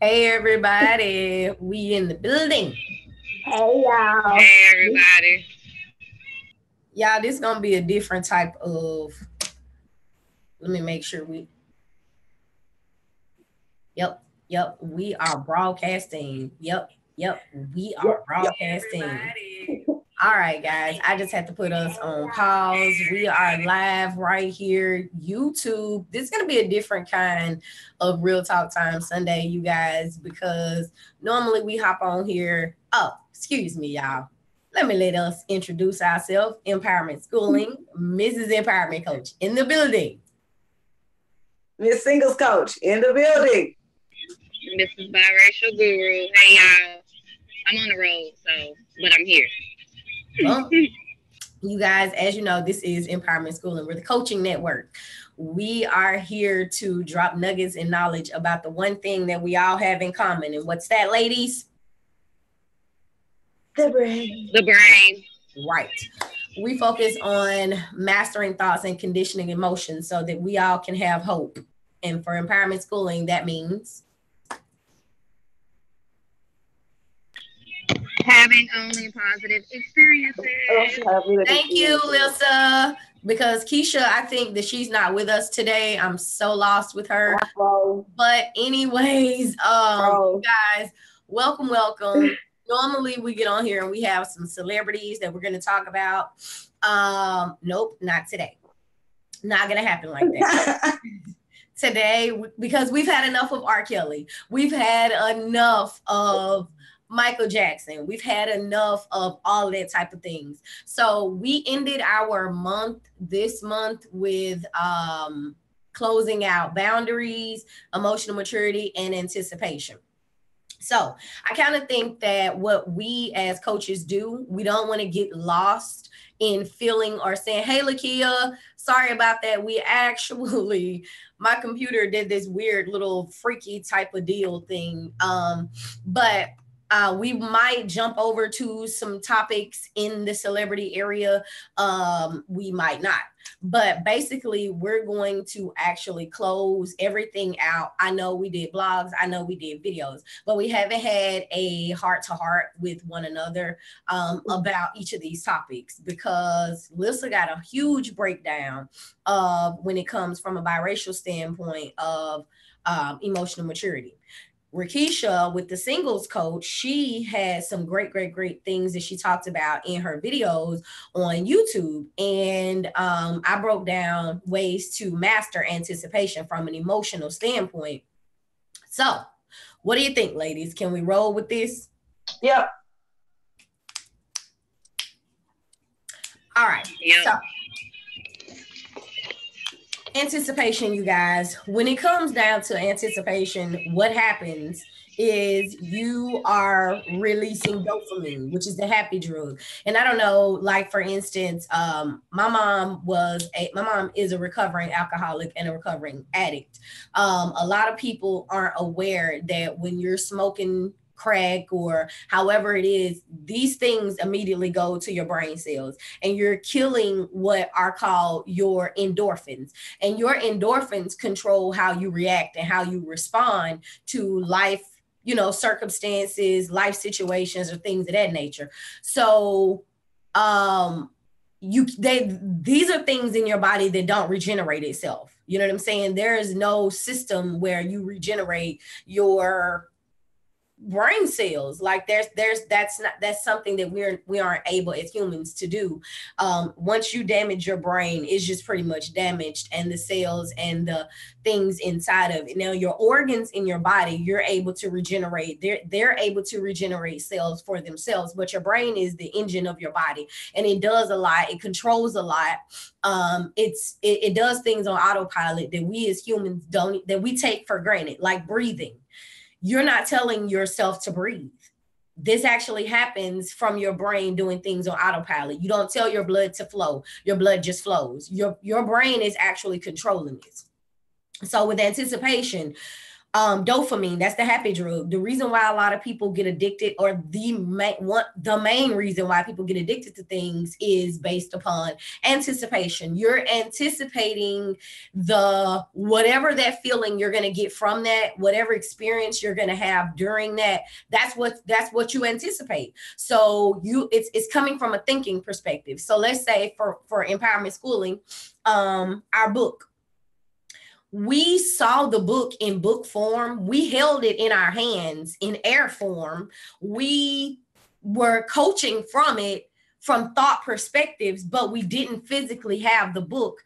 Hey everybody, we in the building. Hey y'all. Hey everybody. Y'all, this gonna be a different type of, let me make sure yep, we are broadcasting. Yep, we are Yep, yep. broadcasting. All right, guys, I just had to put us on pause. We are live right here, YouTube. This is going to be a different kind of Real Talk Time Sunday, you guys, because normally we hop on here. Oh, excuse me, y'all. Let us introduce ourselves. Empowerment Schooling, Mrs. Empowerment Coach in the building. Miss Singles Coach in the building. This is Biracial Guru. Hey y'all. I'm on the road, but I'm here. Well, you guys, as you know, this is Empowerment Schooling. We're the coaching network. We are here to drop nuggets and knowledge about the one thing that we all have in common. And what's that, ladies? The brain. The brain. Right. We focus on mastering thoughts and conditioning emotions so that we all can have hope. And for Empowerment Schooling, that means Having only positive experiences. thank you, Lisa. Because Keisha, I think that she's not with us today. I'm so lost with her. But anyways, guys, welcome. Normally we get on here and we have some celebrities that we're going to talk about. Nope, not today. Not going to happen like that. Today, because we've had enough of R. Kelly. We've had enough of Michael Jackson. We've had enough of all that type of things. So we ended our month this month with closing out boundaries, emotional maturity, and anticipation. So I kind of think that what we as coaches do, we don't want to get lost in feeling or saying, hey, Lakia, sorry about that. We actually, my computer did this weird little freaky type of deal thing. But we might jump over to some topics in the celebrity area. We might not. But basically, we're going to actually close everything out. I know we did blogs. I know we did videos, but we haven't had a heart-to-heart with one another about each of these topics because Lissa got a huge breakdown of when it comes from a biracial standpoint of emotional maturity. Rakisha with the singles coach, she had some great things that she talked about in her videos on YouTube. And I broke down ways to master anticipation from an emotional standpoint. So what do you think, ladies? Can we roll with this? Yep. All right. Yep. So anticipation, you guys, when it comes down to anticipation, what happens is you are releasing dopamine, which is the happy drug. And I don't know, like for instance, my mom is a recovering alcoholic and a recovering addict. A lot of people aren't aware that when you're smoking crack or however it is, these things immediately go to your brain cells and you're killing what are called your endorphins. And your endorphins control how you react and how you respond to life, circumstances, life situations, or things of that nature. So these are things in your body that don't regenerate itself. You know what I'm saying? There is no system where you regenerate your brain cells. Like that's something that we aren't able as humans to do. Once you damage your brain, it's just pretty much damaged, and the cells and the things inside of it. Now your organs in your body, you're able to regenerate. They're able to regenerate cells for themselves, but your brain is the engine of your body, and it does a lot. It controls a lot. It does things on autopilot that we as humans don't, that we take for granted, like breathing. You're not telling yourself to breathe. This actually happens from your brain doing things on autopilot. You don't tell your blood to flow. Your blood just flows. Your brain is actually controlling this. So with anticipation, Dopamine, that's the happy drug. The reason why a lot of people get addicted, or the main reason why people get addicted to things, is based upon anticipation. You're anticipating the whatever that feeling you're going to get from that, whatever experience you're going to have during that. That's what you anticipate. So it's coming from a thinking perspective. So let's say for empowerment schooling, our book, we saw the book in book form. We held it in our hands in air form. We were coaching from it from thought perspectives, but we didn't physically have the book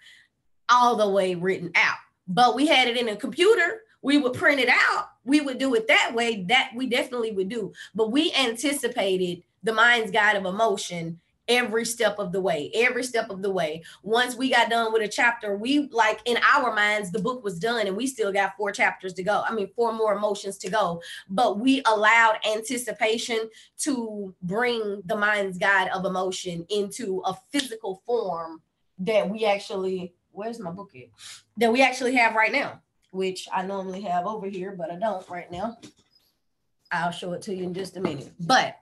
all the way written out. But we had it in a computer. We would print it out. We would do it that way. That we definitely would do. But we anticipated the mind's guide of emotion every step of the way. Once we got done with a chapter, we, like, in our minds, the book was done and we still got 4 chapters to go. 4 more emotions to go. But we allowed anticipation to bring the mind's guide of emotion into a physical form that we actually, where's my book at? That we actually have right now, which I normally have over here, but I don't right now. I'll show it to you in just a minute. But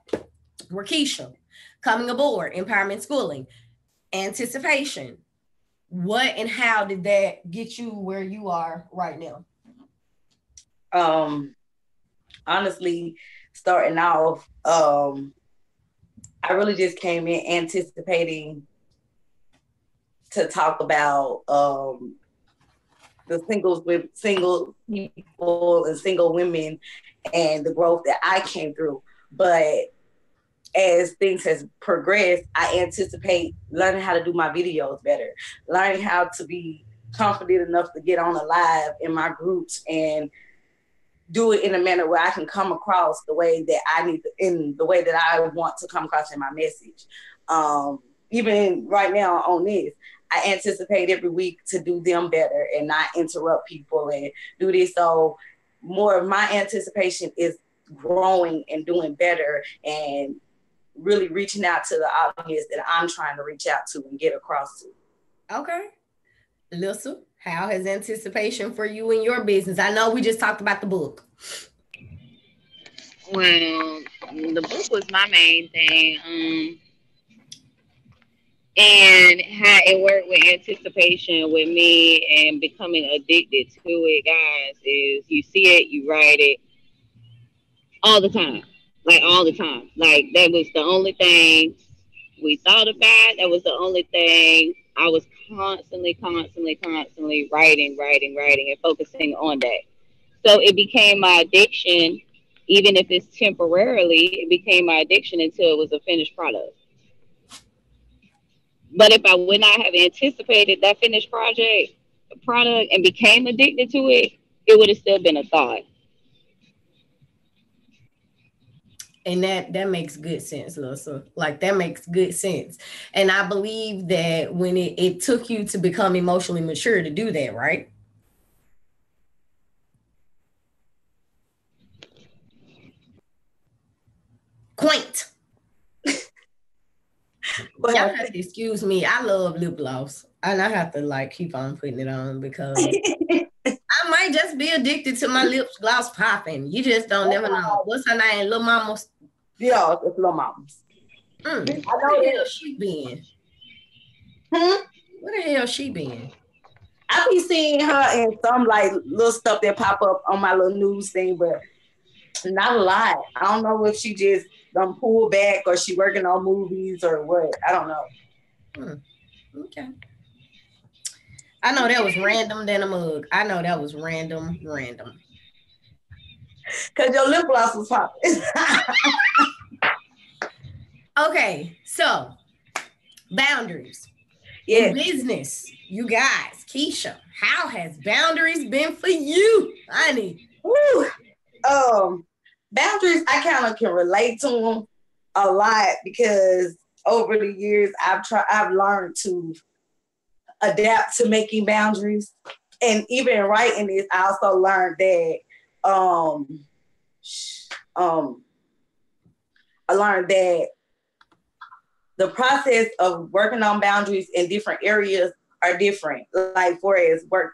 Keisha, coming aboard Empowerment Schooling, anticipation. What and how did that get you where you are right now? Honestly, starting off, I really just came in anticipating to talk about the single people and single women and the growth that I came through. But as things has progressed, I anticipate learning how to do my videos better, learning how to be confident enough to get on a live in my groups and do it in a manner where I can come across the way that I need to, in the way that I want to come across in my message. Even right now on this, I anticipate every week to do them better and not interrupt people and do this. So more of my anticipation is growing and doing better and really reaching out to the audience that I'm trying to reach out to and get across to. Okay. Lissa, how has anticipation for you in your business? I know we just talked about the book. Well, the book was my main thing. And how it worked with anticipation with me and becoming addicted to it, guys, is you see it, you write it all the time. Like all the time. Like that was the only thing we thought about. That was the only thing. I was constantly writing, and focusing on that. So it became my addiction, even if it's temporarily, it became my addiction until it was a finished product. But if I would not have anticipated that finished product and became addicted to it, it would have still been a thought. And that makes good sense, Lissa. Like, that makes good sense. And I believe that when it took you to become emotionally mature to do that, right? Quaint. Y'all have to excuse me. I love lip gloss. And I have to like keep on putting it on because I might just be addicted to my lip gloss popping. You just don't never know. What's her name? Lil Mama? Yeah, it's Lil Mama's. I know where the hell she been. Where the hell she been? I be seeing her in some like little stuff that pop up on my little news thing, but not a lot. I don't know if she just pull back or she working on movies or what. I don't know. Okay. I know that was random than a mug. I know that was random. Cause your lip gloss was popping. Okay, so boundaries. Yeah. In business, you guys, Keisha, how has boundaries been for you, honey? Boundaries, I kind of can relate to them a lot because over the years I've learned to adapt to making boundaries, and even in writing this, I also learned that I learned that the process of working on boundaries in different areas are different. Like for as work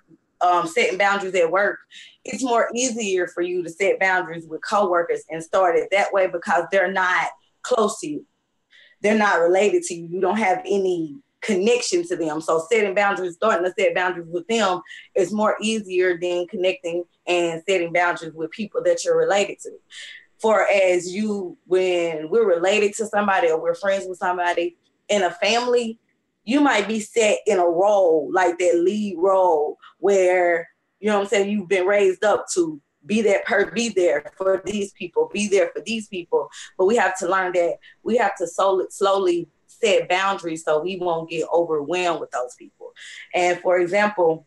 setting boundaries at work, it's more easier for you to set boundaries with coworkers and start it that way because they're not close to you. They're not related to you. You don't have any connection to them. So starting to set boundaries with them is more easier than connecting and setting boundaries with people that you're related to. For as you, when we're related to somebody or we're friends with somebody in a family, you might be set in a role, like that lead role where, you know what I'm saying, you've been raised up to be there for these people, be there for these people. But we have to learn that we have to slowly set boundaries so we won't get overwhelmed with those people. And for example,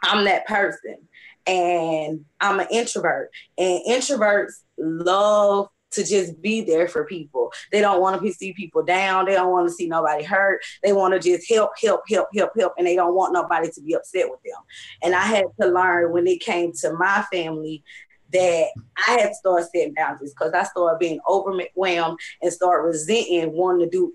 I'm that person and I'm an introvert, and introverts love to just be there for people. They don't want to see people down. They don't want to see nobody hurt. They want to just help. And they don't want nobody to be upset with them. And I had to learn when it came to my family that I had to start setting boundaries because I started being overwhelmed and start resenting wanting to do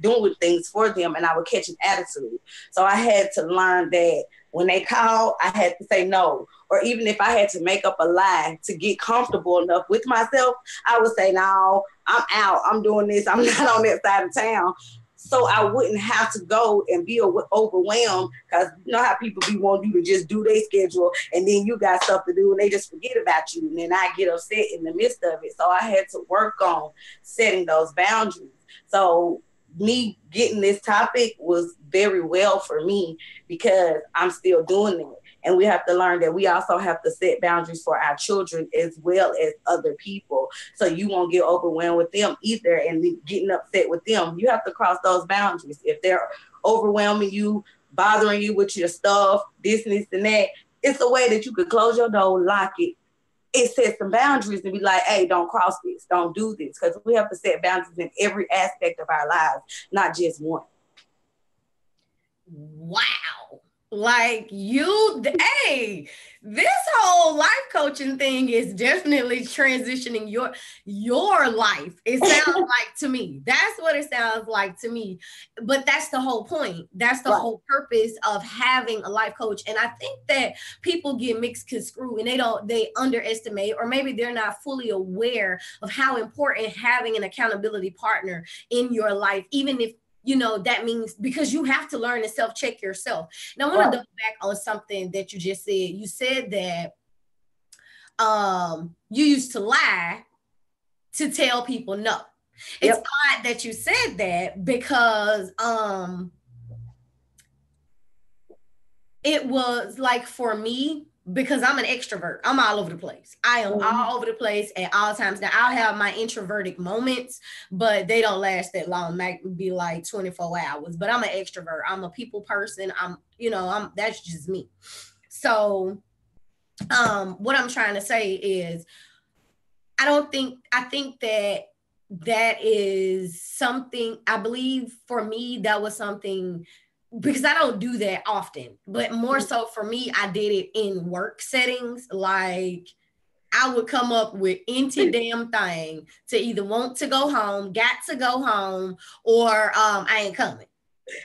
doing things for them, and I would catch an attitude. So I had to learn that when they called, I had to say no. Or even if I had to make up a lie to get comfortable enough with myself, I would say, no, I'm out. I'm doing this. I'm not on that side of town. So I wouldn't have to go and be overwhelmed because you know how people be wanting you to just do their schedule and then you got stuff to do and they just forget about you. And then I get upset in the midst of it. So I had to work on setting those boundaries. So me getting this topic was very well for me because I'm still doing it. And we have to learn that we also have to set boundaries for our children as well as other people. So you won't get overwhelmed with them either and getting upset with them. You have to cross those boundaries. If they're overwhelming you, bothering you with your stuff, this and that, it's a way that you could close your door, lock it, and set some boundaries and be like, hey, don't cross this, don't do this. Because we have to set boundaries in every aspect of our lives, not just one. Wow. Like hey, this whole life coaching thing is definitely transitioning your life. It sounds like to me. That's what it sounds like to me. But that's the whole point. That's the whole purpose of having a life coach. And I think that people get mixed construed and they underestimate, or maybe they're not fully aware of how important having an accountability partner in your life, even if you know, that means because you have to learn to self-check yourself. Now, I want to double back on something that you just said. You said that you used to lie to tell people no. It's odd that you said that because it was like for me, because I'm an extrovert, I'm all over the place. I am all over the place at all times. Now I'll have my introverted moments, but they don't last that long. Might be like 24 hours, but I'm an extrovert. I'm a people person. That's just me. So what I'm trying to say is I think that is something, I believe for me, that was something, because I don't do that often, but more so for me, I did it in work settings. Like I would come up with any damn thing to either want to go home, got to go home, or I ain't coming.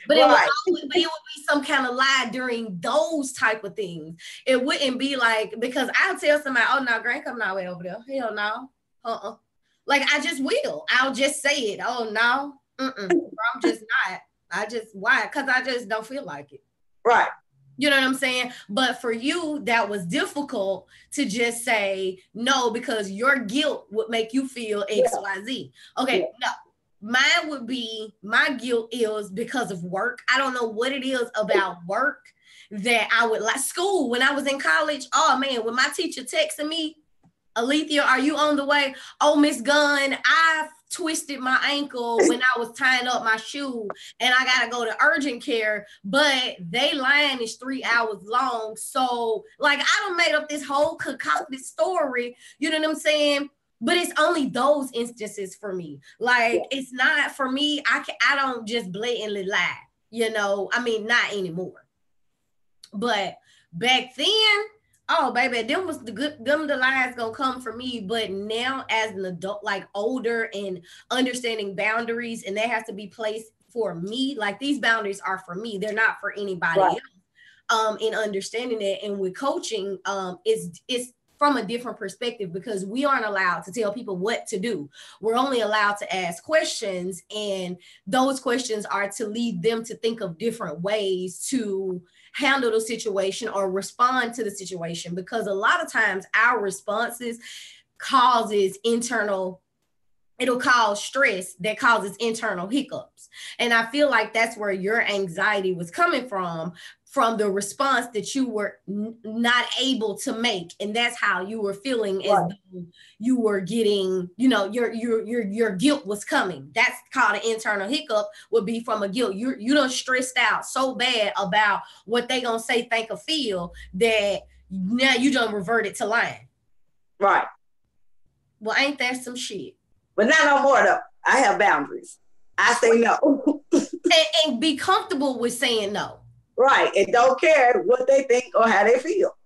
But it would be some kind of lie during those type of things. It wouldn't be like, because I'll tell somebody, oh no, girl, ain't coming all the way over there. Hell no. Like I just will. I'll just say it. Oh no, I'm just not. Why? Because I just don't feel like it. Right. You know what I'm saying? But for you, that was difficult to just say no because your guilt would make you feel X, Y, Z. Okay, no. Mine would be, my guilt is because of work. I don't know what it is about work that I would like. School, when I was in college, oh man, when my teacher texted me, Alethea, are you on the way? Oh, Miss Gunn, I twisted my ankle when I was tying up my shoe and I got to go to urgent care, but they line is 3 hours long. So like, I done made up this whole concocted story, you know what I'm saying? But it's only those instances for me. Like, it's not for me. I don't just blatantly lie, you know? I mean, not anymore. But back then, oh baby, them the lies gonna come for me. But now as an adult, like older and understanding boundaries, and they have to be placed for me. Like these boundaries are for me. They're not for anybody else. in understanding that. And with coaching, it's from a different perspective, because we aren't allowed to tell people what to do. We're only allowed to ask questions, and those questions are to lead them to think of different ways to handle the situation or respond to the situation, because a lot of times our responses causes internal, it'll cause stress that causes internal hiccups. And I feel like that's where your anxiety was coming from the response that you were not able to make. And that's how you were feeling, as though you were getting, your guilt was coming. That's called an internal hiccup, would be from a guilt. You done stressed out so bad about what they gonna say, think, or feel, that now you done reverted to lying. Right. Well, ain't that some shit? But not no more though. I have boundaries. I say no. and be comfortable with saying no. Right. And don't care what they think or how they feel.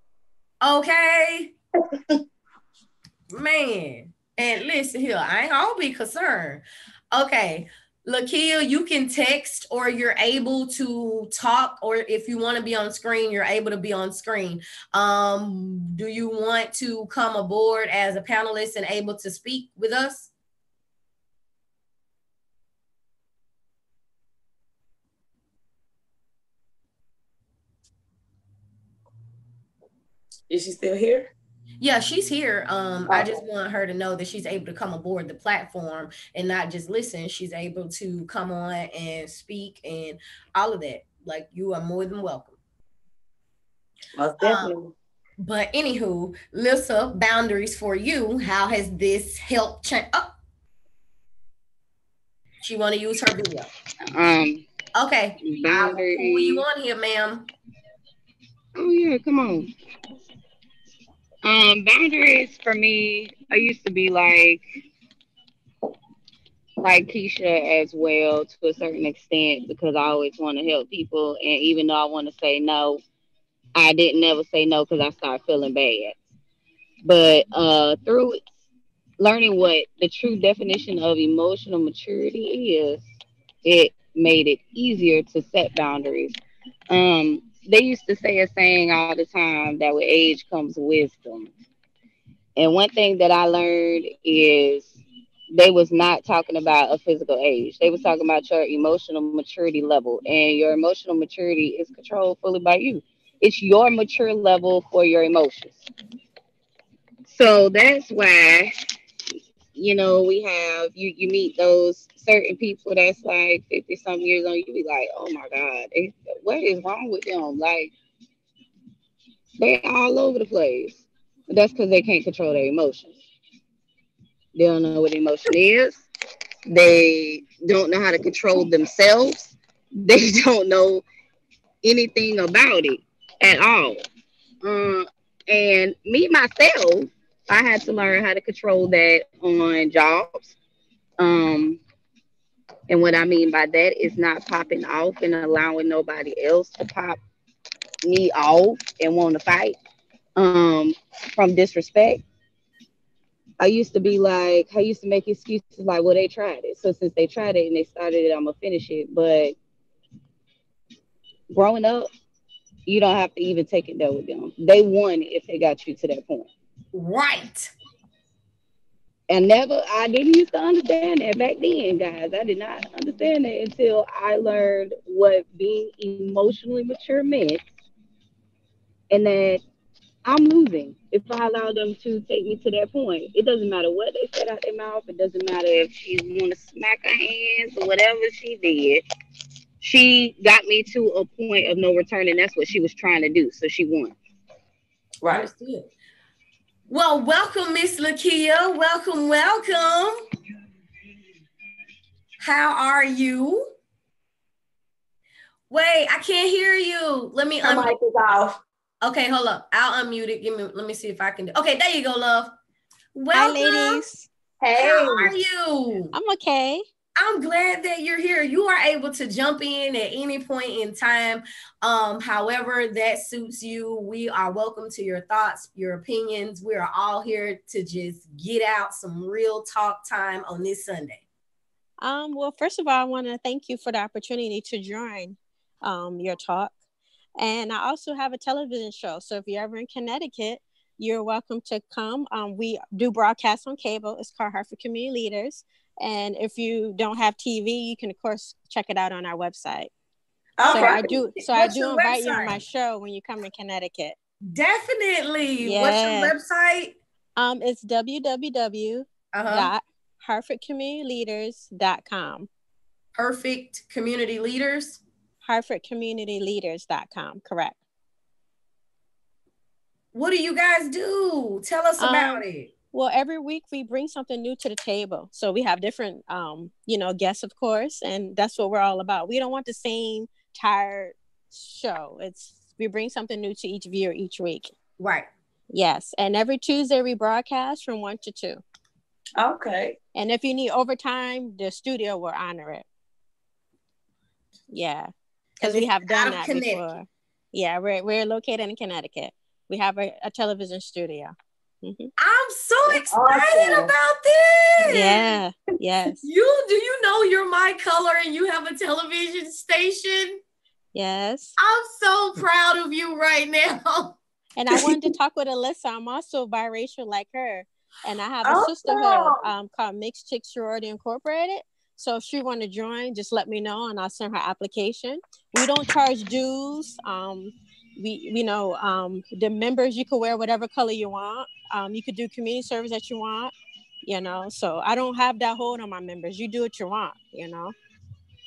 Okay. Man. And listen here, I ain't gonna be concerned. Okay. Lakia, you can text, or you're able to talk, or if you want to be on screen, you're able to be on screen. Do you want to come aboard as a panelist and able to speak with us? Is she still here? Yeah, she's here. I just want her to know that she's able to come aboard the platform and not just listen. She's able to come on and speak and all of that. Like, you are more than welcome. Most definitely. But anywho, Lissa, boundaries for you. How has this helped change? Oh, she want to use her video. Okay. Boundaries. Who you on here, ma'am? Oh yeah, come on. Boundaries for me, I used to be like Keisha as well, to a certain extent, because I always want to help people, and even though I want to say no, I didn't never say no because I started feeling bad. But through learning what the true definition of emotional maturity is, it made it easier to set boundaries. They used to say a saying all the time that with age comes wisdom. And one thing that I learned is they was not talking about a physical age. They was talking about your emotional maturity level. And your emotional maturity is controlled fully by you. It's your mature level for your emotions. So that's why, we have you meet those certain people that's like 50 some years old, you be like, oh my God, what is wrong with them? Like, they're all over the place. But that's because they can't control their emotions. They don't know what emotion is. They don't know how to control themselves. They don't know anything about it at all. And me myself, I had to learn how to control that on jobs. Um, and what I mean by that is not popping off and allowing nobody else to pop me off and want to fight from disrespect. I used to make excuses like, well, they tried it. So since they tried it and they started it, I'm going to finish it. But growing up, you don't have to even take it there with them. They won if they got you to that point. Right. And I didn't used to understand that back then, guys. I did not understand that until I learned what being emotionally mature meant, and that I'm losing if I allow them to take me to that point. It doesn't matter what they said out their mouth. It doesn't matter if she want to smack her hands or whatever she did. She got me to a point of no return, and that's what she was trying to do. So she won. Right. Understood. Well, welcome, Miss Lakia. Welcome, welcome. How are you? Wait, I can't hear you. Let me unmute. Mic is off. Okay, hold up. I'll unmute it. Let me see if I can do. Okay, there you go, love. Welcome. Hi, ladies. Hey. How are you? I'm okay. I'm glad that you're here. You are able to jump in at any point in time. However that suits you. We are welcome to your thoughts, your opinions. We are all here to just get out some real talk time on this Sunday. Well, first of all, I want to thank you for the opportunity to join your talk. And I also have a television show. So if you're ever in Connecticut, you're welcome to come. We do broadcast on cable. It's called Hartford Community Leaders. And if you don't have TV, you can, of course, check it out on our website. Okay. So I do. So I do invite you on my show when you come to Connecticut. Definitely. Yeah. What's your website? It's www.hartfordcommunityleaders.com. Perfect Community Leaders. hartfordcommunityleaders.com. Correct. What do you guys do? Tell us about it. Well, every week we bring something new to the table. So we have different, guests, of course, and that's what we're all about. We don't want the same tired show. We bring something new to each viewer each week. Right. Yes. And every Tuesday we broadcast from 1 to 2. Okay. And if you need overtime, the studio will honor it. Yeah. Because we have done that before. Yeah, we're located in Connecticut. We have a television studio. Mm-hmm. I'm so excited about this. Yeah. Yes. Do you know you're my color and you have a television station? Yes. I'm so proud of you right now. And I wanted to talk with Alyssa. I'm also biracial like her. And I have a sisterhood called Mixed Chicks Sorority Incorporated. So if she want to join, just let me know and I'll send her application. We don't charge dues. The members, you can wear whatever color you want. You could do community service that you want, so I don't have that hold on my members. You do what you want,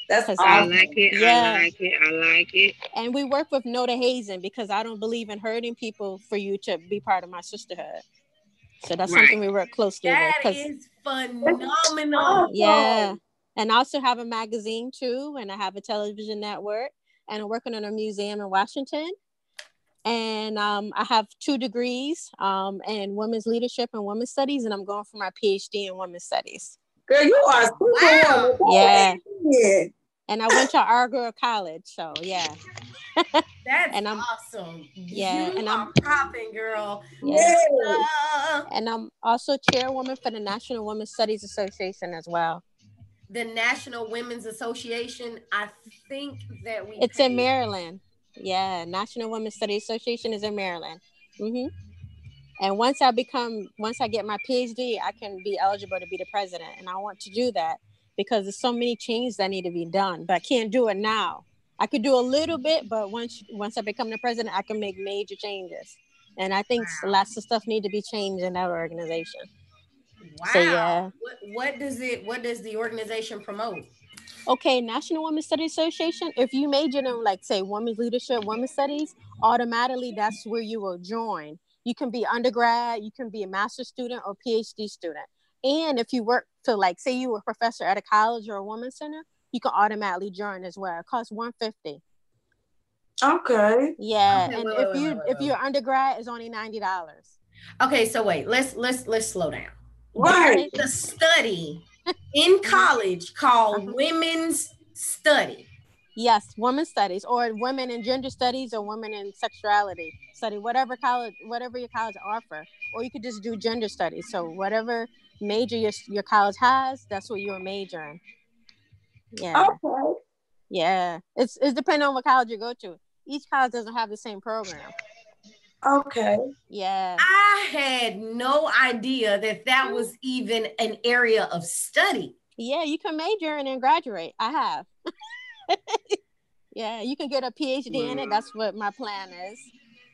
That's awesome. I like it. Yeah. I like it. And we work with no to hazing because I don't believe in hurting people for you to be part of my sisterhood. So that's something we work closely with. That is phenomenal. Yeah. And I also have a magazine too, and I have a television network, and I'm working on a museum in Washington. And I have 2 degrees in women's leadership and women's studies, and I'm going for my PhD in women's studies. Girl, you are super. Wow. Yeah. And I went to Argo College, so yeah. That's awesome. Yeah, and I'm popping, girl. Yeah. And I'm also chairwoman for the National Women's Studies Association as well. The National Women's Association, I think that it's in Maryland. Yeah, National Women's Studies Association is in Maryland. Mm-hmm. And once I get my PhD, I can be eligible to be the president. And I want to do that because there's so many changes that need to be done, but I can't do it now. I could do a little bit, but once I become the president, I can make major changes. And I think lots of stuff need to be changed in that organization. Wow. So, yeah. What does the organization promote? Okay, National Women's Studies Association, if you majored in, like, say, women's leadership, women's studies, automatically that's where you will join. You can be undergrad, you can be a master's student or PhD student. And if you work to, like, say you were a professor at a college or a women's center, you can automatically join as well. It costs $150. Okay. Yeah, okay, and if you're undergrad, it's only $90. Okay, so wait, let's slow down. Right. There's a study in college called women's study. Yes, women's studies, or women in gender studies, or women in sexuality study, whatever your college offer, or you could just do gender studies. So whatever major your college has, that's what you're majoring. Yeah. Okay. Yeah, it's depending on what college you go to. Each college doesn't have the same program. Okay. Yeah. I had no idea that was even an area of study. Yeah, you can major and then graduate. I have. Yeah, you can get a PhD in it. That's what my plan is.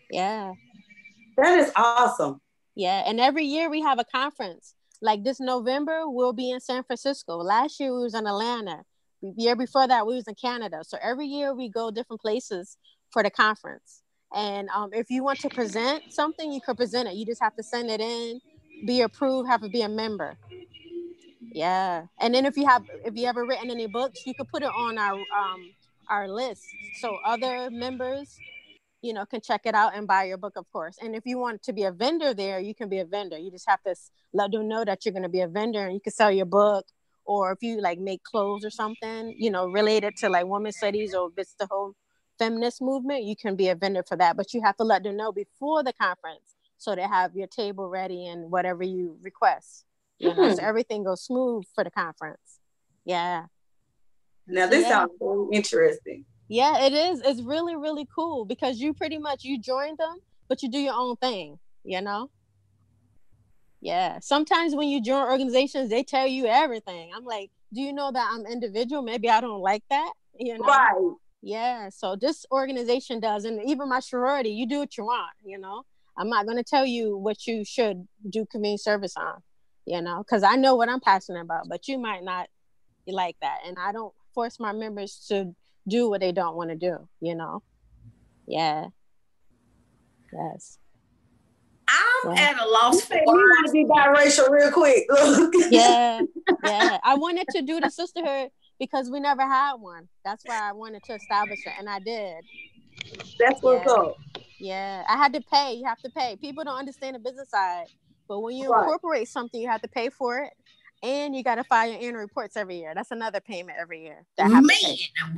Yeah. That is awesome. Yeah, and every year we have a conference. Like this November, we'll be in San Francisco. Last year we was in Atlanta. The year before that, we was in Canada. So every year we go different places for the conference. And if you want to present something, you could present it. You just have to send it in, be approved, have to be a member. Yeah. And then if you ever written any books, you could put it on our list. So other members, can check it out and buy your book, of course. And if you want to be a vendor there, you can be a vendor. You just have to let them know that you're going to be a vendor and you can sell your book. Or if you like make clothes or something, related to like women's studies, or if it's the whole feminist movement, you can be a vendor for that. But you have to let them know before the conference so they have your table ready and whatever you request. So everything goes smooth for the conference. Yeah. Now this sounds very interesting. Yeah, it is. It's really, really cool because you pretty much you join them, but you do your own thing, you know? Yeah. Sometimes when you join organizations, they tell you everything. I'm like, do you know that I'm individual? Maybe I don't like that, you know? Right. Yeah. So this organization does, and even my sorority, you do what you want, you know? I'm not going to tell you what you should do community service on, you know, because I know what I'm passionate about, but you might not like that. And I don't force my members to do what they don't want to do, you know? Yeah. Yes. I'm at a loss for We want to words. be biracial real quick. Yeah. Yeah. I wanted to do the sisterhood because we never had one. That's why I wanted to establish it. And I did. That's what's Yeah. up. Yeah. I had to pay. You have to pay. People don't understand the business side. But when you Right. incorporate something, you have to pay for it. And you got to file your annual reports every year. That's another payment every year. Man,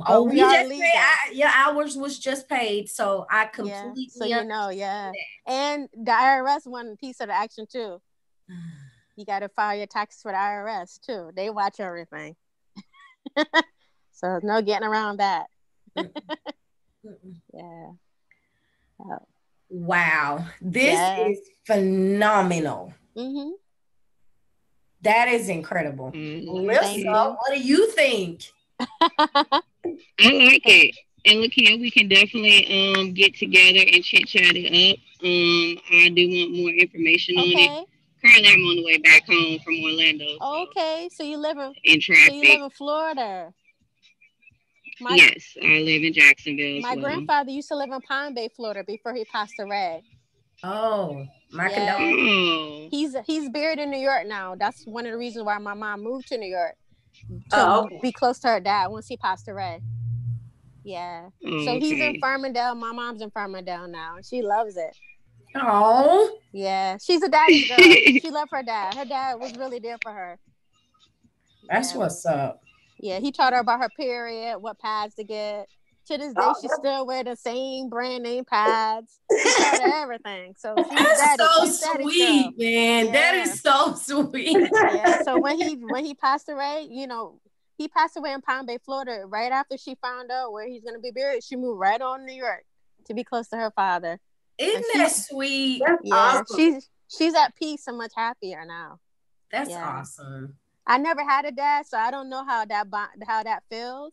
oh, we just paid. Ours was just paid, so I completely. Yeah. So you know, yeah. And the IRS one piece of the action too. You got to file your taxes for the IRS too. They watch everything. So no getting around that. Yeah. Oh. Wow, this is phenomenal. Mm-hmm. That is incredible. Listen, what do you think? I like it. And look here, we can definitely get together and chit chat it up. I do want more information on it. Currently, I'm on the way back home from Orlando. Okay, so you live in traffic. So you live in Florida. Yes, I live in Jacksonville. My grandfather used to live in Palm Bay, Florida, before he passed away. Oh, my condolences. He's buried in New York now. That's one of the reasons why my mom moved to New York to be close to her dad once he passed away. Yeah. So he's in Farmingdale. My mom's in Farmingdale now, and she loves it. Oh. Yeah, she's a daddy's girl. She loved her dad. Her dad was really there for her. That's what's up. Yeah, he taught her about her period, what pads to get. To this day, she still wear the same brand name pads. He taught her everything. So she's sweet, man. Yeah. That is so sweet. Yeah. So when he passed away, you know, he passed away in Palm Bay, Florida. Right after she found out where he's gonna be buried, she moved right on to New York to be close to her father. Isn't that sweet? That's awesome. She's at peace and much happier now. That's awesome. I never had a dad, so I don't know how that feels.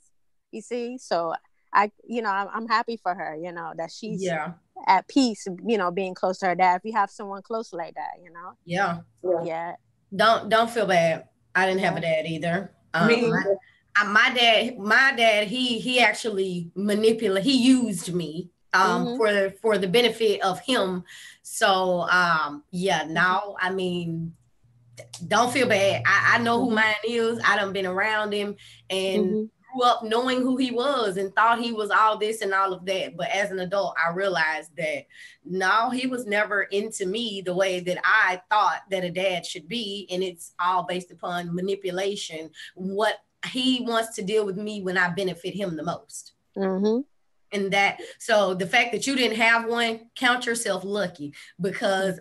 You see, so I'm happy for her. You know that she's at peace. You know, being close to her dad. If you have someone close like that, you know. Yeah. Don't feel bad. I didn't have a dad either. My dad, he actually manipulated. He used me for the benefit of him. So now I mean, don't feel bad. I know who mine is. I done been around him and grew up knowing who he was and thought he was all this and all of that. But as an adult, I realized that no, he was never into me the way that I thought that a dad should be. And it's all based upon manipulation. What he wants to deal with me when I benefit him the most. And so the fact that you didn't have one, count yourself lucky, because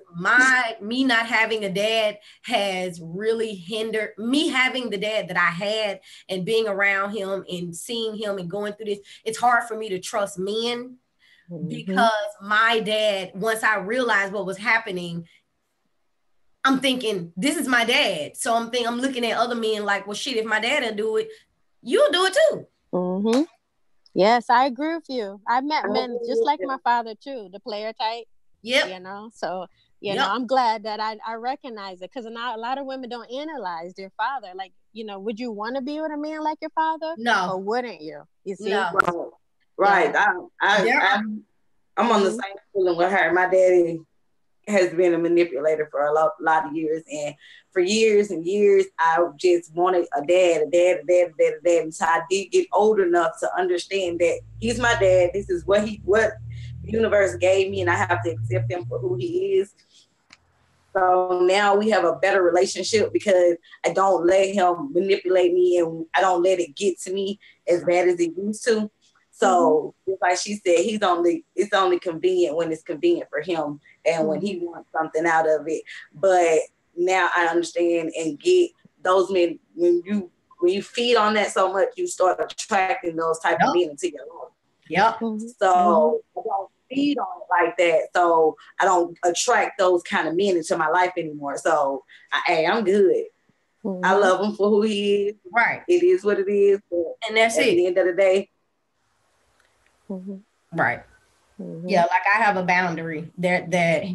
me not having a dad has really hindered me having the dad that I had and being around him and seeing him and going through this. It's hard for me to trust men because my dad, once I realized what was happening, I'm thinking, this is my dad. So I'm looking at other men like, well, shit, if my dad will do it, you'll do it too. Yes, I agree with you. I met men just like my father too, the player type. Yep. You know, so know, I'm glad that I recognize it, because a lot of women don't analyze their father. Like, you know, would you want to be with a man like your father? No. Or wouldn't you? You see? No. Right. I'm on the same feeling with her. My daddy has been a manipulator for a lot of years, and for years and years I just wanted a dad until I did get old enough to understand that he's my dad. This is what the universe gave me, and I have to accept him for who he is. So now we have a better relationship because I don't let him manipulate me, and I don't let it get to me as bad as it used to. So, like she said, it's only convenient when it's convenient for him and when he wants something out of it. But now I understand and get those men, when you feed on that so much, you start attracting those type of men into your life. Yep. So I don't feed on it like that. So I don't attract those kind of men into my life anymore. So I'm good. I love him for who he is. Right. It is what it is. And that's at it. the end of the day. Right. Yeah, like I have a boundary that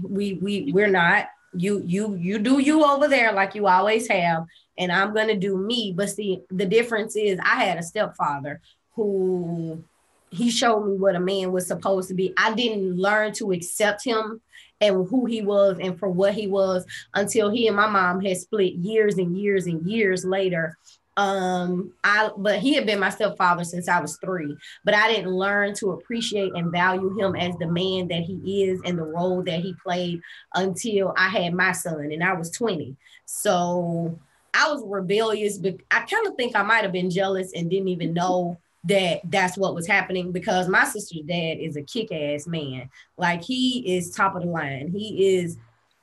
we're not. You do you over there like you always have, and I'm gonna do me. But see, the difference is I had a stepfather who he showed me what a man was supposed to be. I didn't learn to accept him and who he was and for what he was until he and my mom had split years and years and years later. But he had been my stepfather since I was 3, but I didn't learn to appreciate and value him as the man that he is and the role that he played until I had my son and I was 20. So I was rebellious, but I kind of think I might have been jealous and didn't even know that that's what was happening, because my sister's dad is a kick-ass man. Like, he is top of the line. He is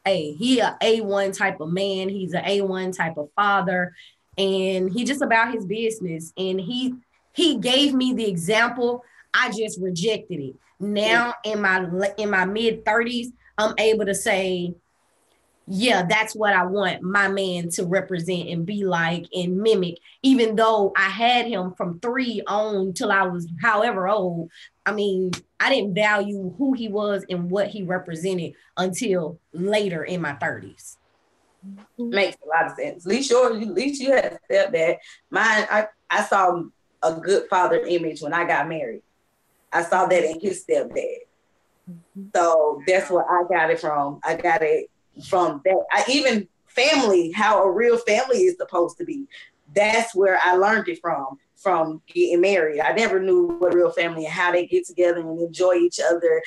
he a A1 type of man. He's an A1 type of father, and he just about his business. And he gave me the example. I just rejected it. Now in my mid 30s, I'm able to say, yeah, that's what I want my man to represent and be like and mimic, even though I had him from 3 on till I was however old. I mean, I didn't value who he was and what he represented until later in my 30s. Makes a lot of sense. At least you had a stepdad. Mine, I saw a good father image when I got married. I saw that in his stepdad. So that's where I got it from. I got it from that. Even family, how a real family is supposed to be. That's where I learned it from getting married. I never knew what real family and how they get together and enjoy each other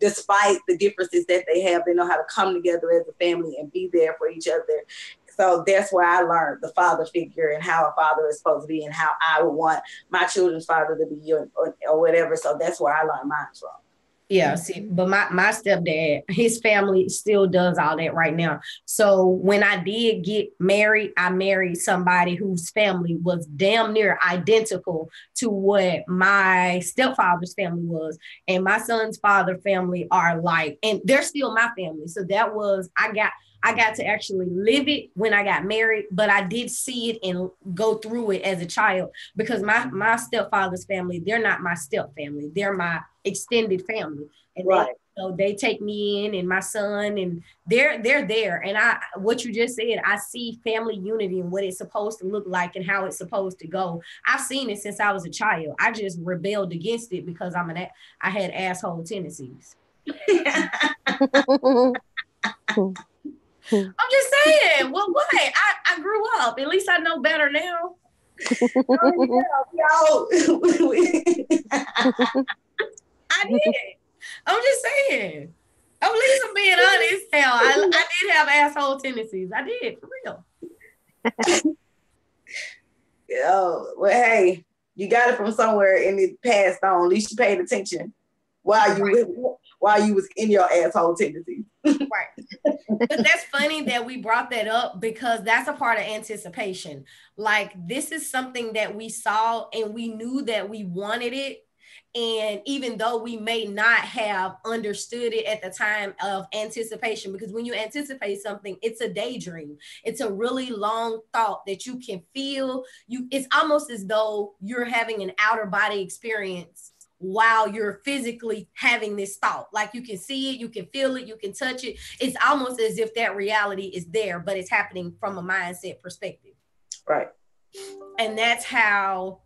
despite the differences that they have. They know how to come together as a family and be there for each other. So that's where I learned the father figure and how a father is supposed to be and how I would want my children's father to be or whatever. So that's where I learned mine from. Yeah, see, but my stepdad, his family still does all that right now. So when I did get married, I married somebody whose family was damn near identical to what my stepfather's family was. And my son's father family are like, and they're still my family. So that was, I got to actually live it when I got married, but I did see it and go through it as a child, because my stepfather's family, they're not my step family. They're my extended family. And right. They take me in and my son, and they're there. And what you just said, I see family unity and what it's supposed to look like and how it's supposed to go. I've seen it since I was a child. I just rebelled against it because I had asshole tendencies. I'm just saying. Well, what? I grew up. At least I know better now. I did. I'm just saying. At least I'm being honest. Hell, I did have asshole tendencies. I did, for real. Well, hey, you got it from somewhere and it passed on. At least you paid attention while you was in your asshole tendencies. Right. But that's funny that we brought that up, because that's a part of anticipation. Like, this is something that we saw and we knew that we wanted it. And even though we may not have understood it at the time of anticipation, because when you anticipate something, it's a daydream. It's a really long thought that you can feel. It's almost as though you're having an outer body experience while you're physically having this thought. Like, you can see it, you can feel it, you can touch it. It's almost as if that reality is there, but it's happening from a mindset perspective. Right. And that's how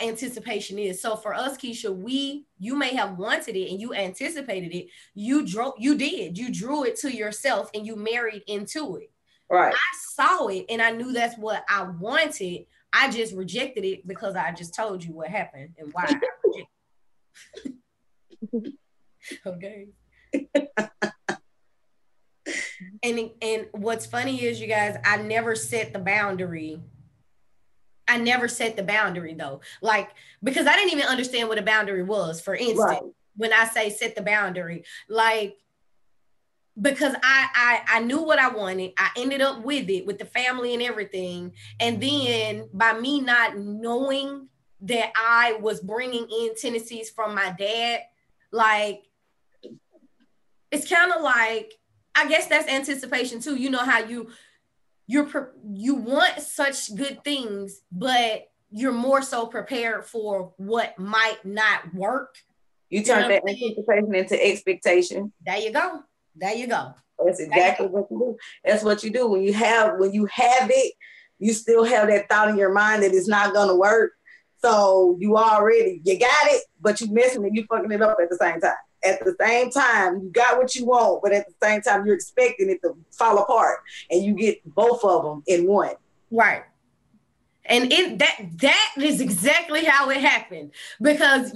anticipation is. So for us, Keisha, you may have wanted it and you anticipated it. You drew it to yourself and you married into it. Right. I saw it and I knew that's what I wanted. I just rejected it because I just told you what happened and why I rejected it. Okay. And what's funny is, you guys, I never set the boundary though. Like, because I didn't even understand what a boundary was. For instance, right. When I say set the boundary, like, because I knew what I wanted. I ended up with it, with the family and everything. And then by me not knowing that I was bringing in tendencies from my dad, like, it's kind of like, I guess that's anticipation too. You know how you want such good things, but you're more so prepared for what might not work. You turn that anticipation into expectation. There you go. There you go. That's exactly what you do. That's what you do. When you have it, you still have that thought in your mind that it's not gonna work. So you got it, but you missing it, you fucking it up at the same time. At the same time, you got what you want, but at the same time, you're expecting it to fall apart, and you get both of them in one. Right. And that is exactly how it happened, because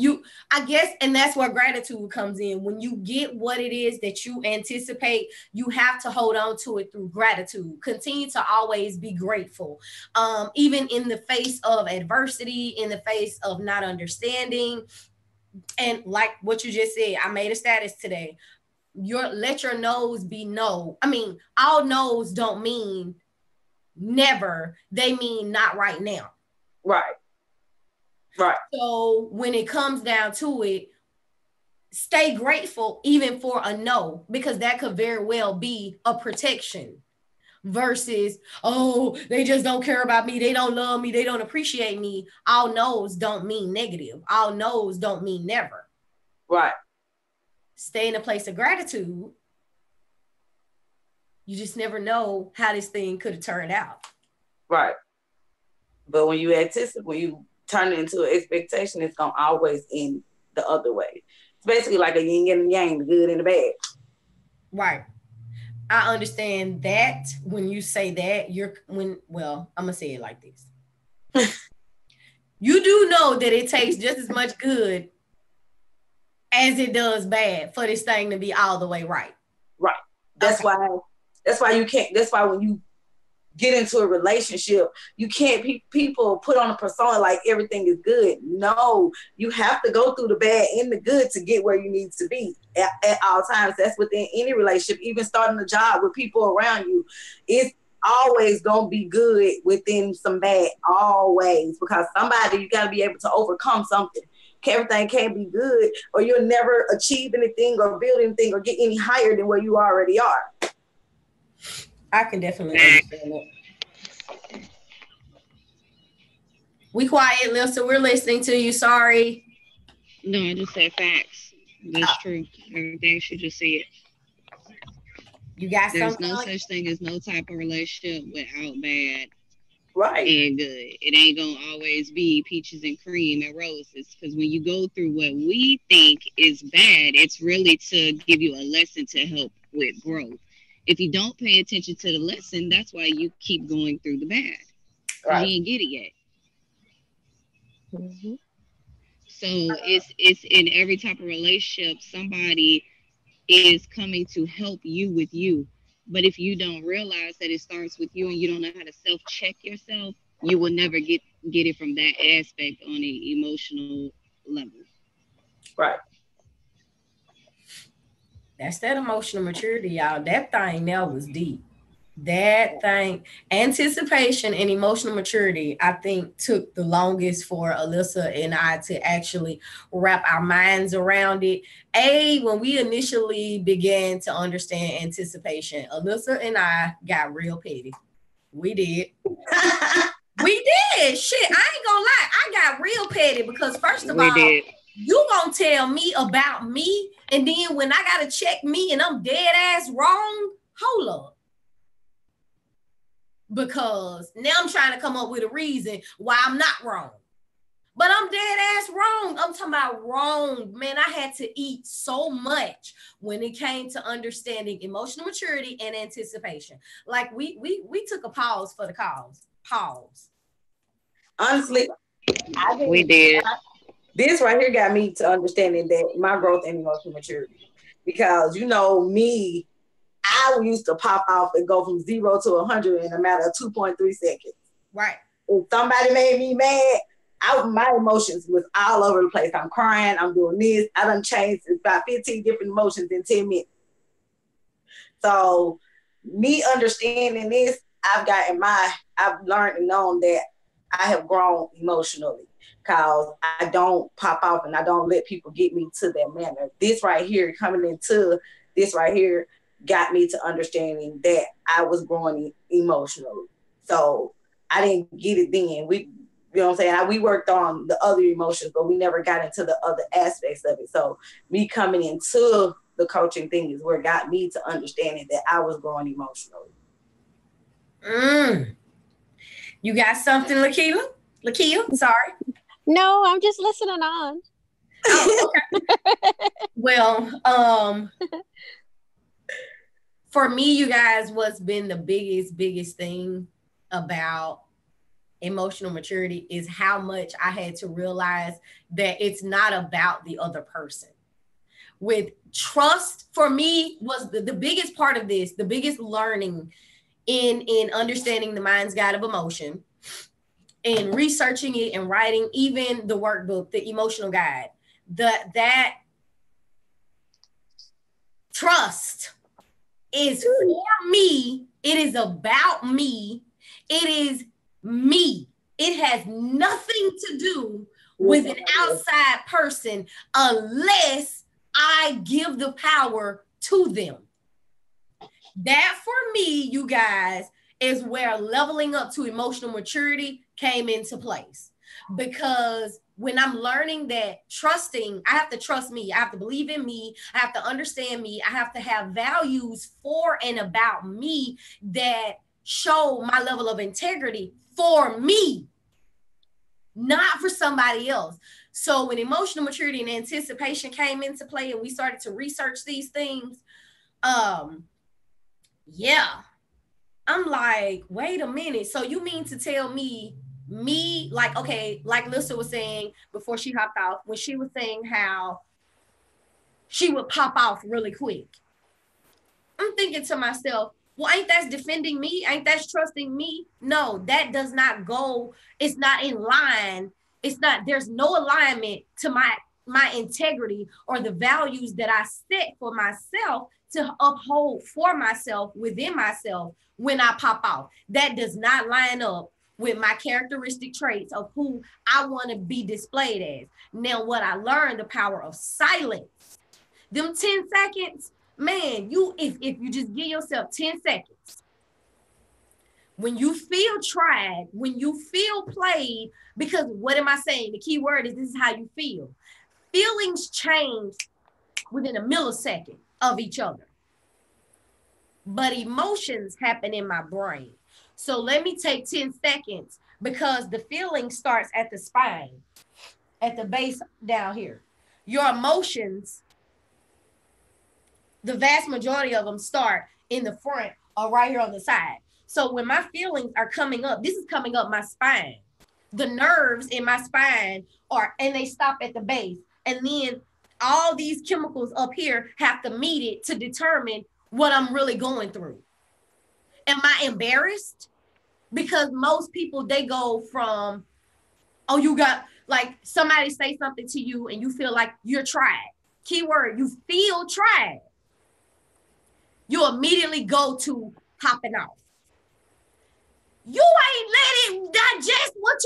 I guess, and that's where gratitude comes in. When you get what it is that you anticipate, you have to hold on to it through gratitude. Continue to always be grateful, even in the face of adversity, in the face of not understanding. And like what you just said, I made a status today. Let your no's be no. I mean, all no's don't mean never. They mean not right now. Right. Right. So when it comes down to it, stay grateful even for a no, because that could very well be a protection versus, oh, they just don't care about me. They don't love me. They don't appreciate me. All no's don't mean negative. All no's don't mean never. Right. Stay in a place of gratitude. You just never know how this thing could have turned out. Right. But when you turn it into an expectation, it's going to always end the other way. It's basically like a yin and yang, the good and the bad. Right. I understand that when you say that, I'm going to say it like this. You do know that it takes just as much good as it does bad for this thing to be all the way right. Right. That's why when you get into a relationship, you can't, people put on a persona like everything is good. No, you have to go through the bad and the good to get where you need to be at all times. That's within any relationship, even starting a job with people around you. It's always going to be good within some bad, always, because you got to be able to overcome something. Everything can't be good, or you'll never achieve anything or build anything or get any higher than where you already are. I can definitely understand it. We quiet, Lil, so we're listening to you. Sorry. No, I just said facts. That's true. Everything she just said. You got There's something? There's no such thing as no type of relationship without bad. Right. And good. It ain't gonna always be peaches and cream and roses, because when you go through what we think is bad, it's really to give you a lesson to help with growth. If you don't pay attention to the lesson, that's why you keep going through the bad. Right. You ain't get it yet. Mm-hmm. So it's in every type of relationship, somebody is coming to help you with you. But if you don't realize that it starts with you and you don't know how to self-check yourself, you will never get it from that aspect on an emotional level. Right. That's that emotional maturity, y'all. That thing now was deep. That thing, anticipation and emotional maturity, I think took the longest for Alyssa and I to actually wrap our minds around it. When we initially began to understand anticipation, Alyssa and I got real petty. We did. We did. Shit, I ain't gonna lie. I got real petty because first of all, you gonna tell me about me, and then when I gotta check me and I'm dead ass wrong, hold up. Because now I'm trying to come up with a reason why I'm not wrong. But I'm dead ass wrong. I'm talking about wrong. Man, I had to eat so much when it came to understanding emotional maturity and anticipation. Like we took a pause for the cause. Pause. Honestly, we did. This right here got me to understanding that my growth and emotional maturity. Because you know me, I used to pop off and go from 0 to 100 in a matter of 2.3 seconds. Right. If somebody made me mad, my emotions was all over the place. I'm crying, I'm doing this. I done changed about 15 different emotions in 10 minutes. So me understanding this, I've learned and known that I have grown emotionally because I don't pop off and I don't let people get me to that manner. This right here, coming into this right here, got me to understanding that I was growing emotionally. So I didn't get it then. You know what I'm saying? We worked on the other emotions, but we never got into the other aspects of it. So me coming into the coaching thing is where it got me to understanding that I was growing emotionally. You got something, Lakia? Sorry. No, I'm just listening on. Oh, okay. Well, for me, you guys, what's been the biggest thing about emotional maturity is how much I had to realize that it's not about the other person. With trust, for me, was the biggest part of this, the biggest learning in understanding the mind's guide of emotion and researching it and writing even the workbook, the emotional guide, that trust is for me. It is about me. It is me. It has nothing to do with an outside person unless I give the power to them. That for me, you guys, is where leveling up to emotional maturity came into place. Because when I'm learning that trusting, I have to trust me. I have to believe in me. I have to understand me. I have to have values for and about me that show my level of integrity for me, not for somebody else. So when emotional maturity and anticipation came into play and we started to research these things, yeah, I'm like, wait a minute. So you mean to tell me, like, okay, like Lissa was saying before she hopped off, when she was saying how she would pop off really quick. I'm thinking to myself, well, ain't that defending me? Ain't that trusting me? No, that does not go. It's not in line. It's not, there's no alignment to my integrity or the values that I set for myself to uphold for myself within myself when I pop off. That does not line up with my characteristic traits of who I want to be displayed as. Now, what I learned, the power of silence, them 10 seconds, man, if you just give yourself 10 seconds, when you feel tried, when you feel played, because what am I saying? The key word is this is how you feel. Feelings change within a millisecond of each other. But emotions happen in my brain. So let me take 10 seconds because the feeling starts at the spine, at the base down here. Your emotions, the vast majority of them start in the front or right here on the side. So when my feelings are coming up, this is coming up my spine. The nerves in my spine and they stop at the base. And then all these chemicals up here have to meet it to determine what I'm really going through. Am I embarrassed? Because most people, they go from, oh, you got, like somebody say something to you and you feel like you're tried. Keyword, you feel tried. You immediately go to popping off. You ain't let it digest what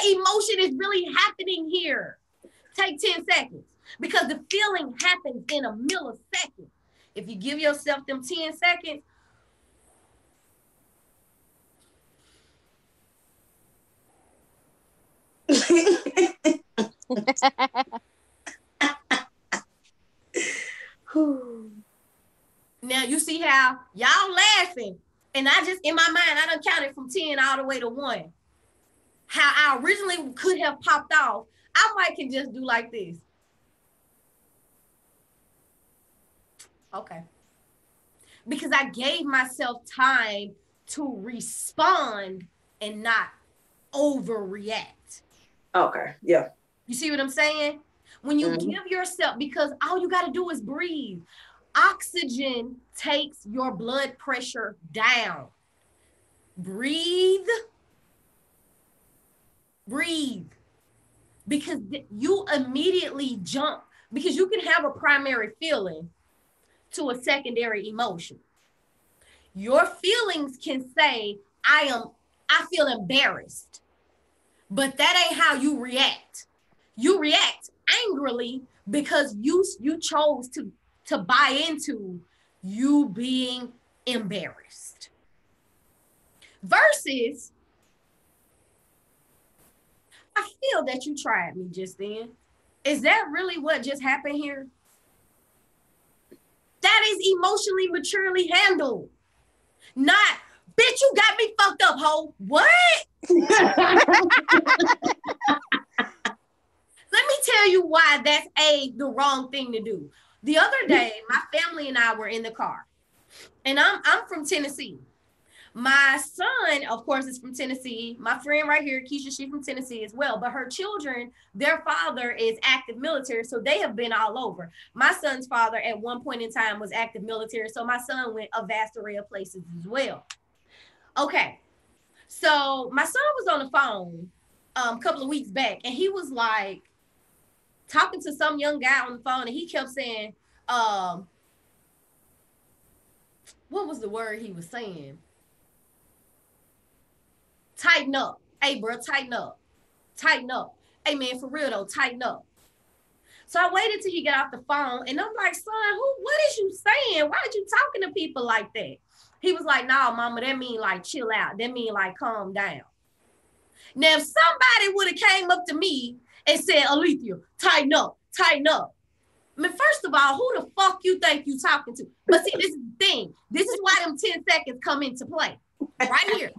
emotion is really happening here. Take 10 seconds because the feeling happens in a millisecond. If you give yourself them 10 seconds, now you see how y'all laughing. And I just, in my mind, I done counted from 10 all the way to 1. How I originally could have popped off, I might can just do like this. Okay. Because I gave myself time to respond and not overreact. Okay, yeah. You see what I'm saying? When you give yourself, because all you got to do is breathe. Oxygen takes your blood pressure down. Breathe. Breathe. Because you immediately jump, because you can have a primary feeling to a secondary emotion. Your feelings can say, I feel embarrassed. But that ain't how you react. You react angrily because you chose to buy into you being embarrassed. Versus, I feel that you tried me just then. Is that really what just happened here? That is emotionally maturely handled. Not, bitch, you got me fucked up, ho. What? Let me tell you why that's the wrong thing to do. The other day, my family and I were in the car. And I'm from Tennessee. My son, of course, is from Tennessee. My friend right here, Keisha, she's from Tennessee as well. But her children, their father is active military, so they have been all over. My son's father at one point in time was active military, so my son went a vast array of places as well. Okay, so my son was on the phone a couple of weeks back, and he was like talking to some young guy on the phone, and he kept saying, what was the word he was saying? Tighten up. Hey, bro, tighten up. Tighten up. Hey, man, for real, though, tighten up. So I waited till he got off the phone, and I'm like, son, what is you saying? Why are you talking to people like that? He was like, nah, mama, that mean like chill out. That mean like calm down. Now, if somebody would have came up to me and said, Alethea, tighten up, tighten up. I mean, first of all, who the fuck you think you talking to? But see, this is the thing. This is why them 10 seconds come into play. Right here.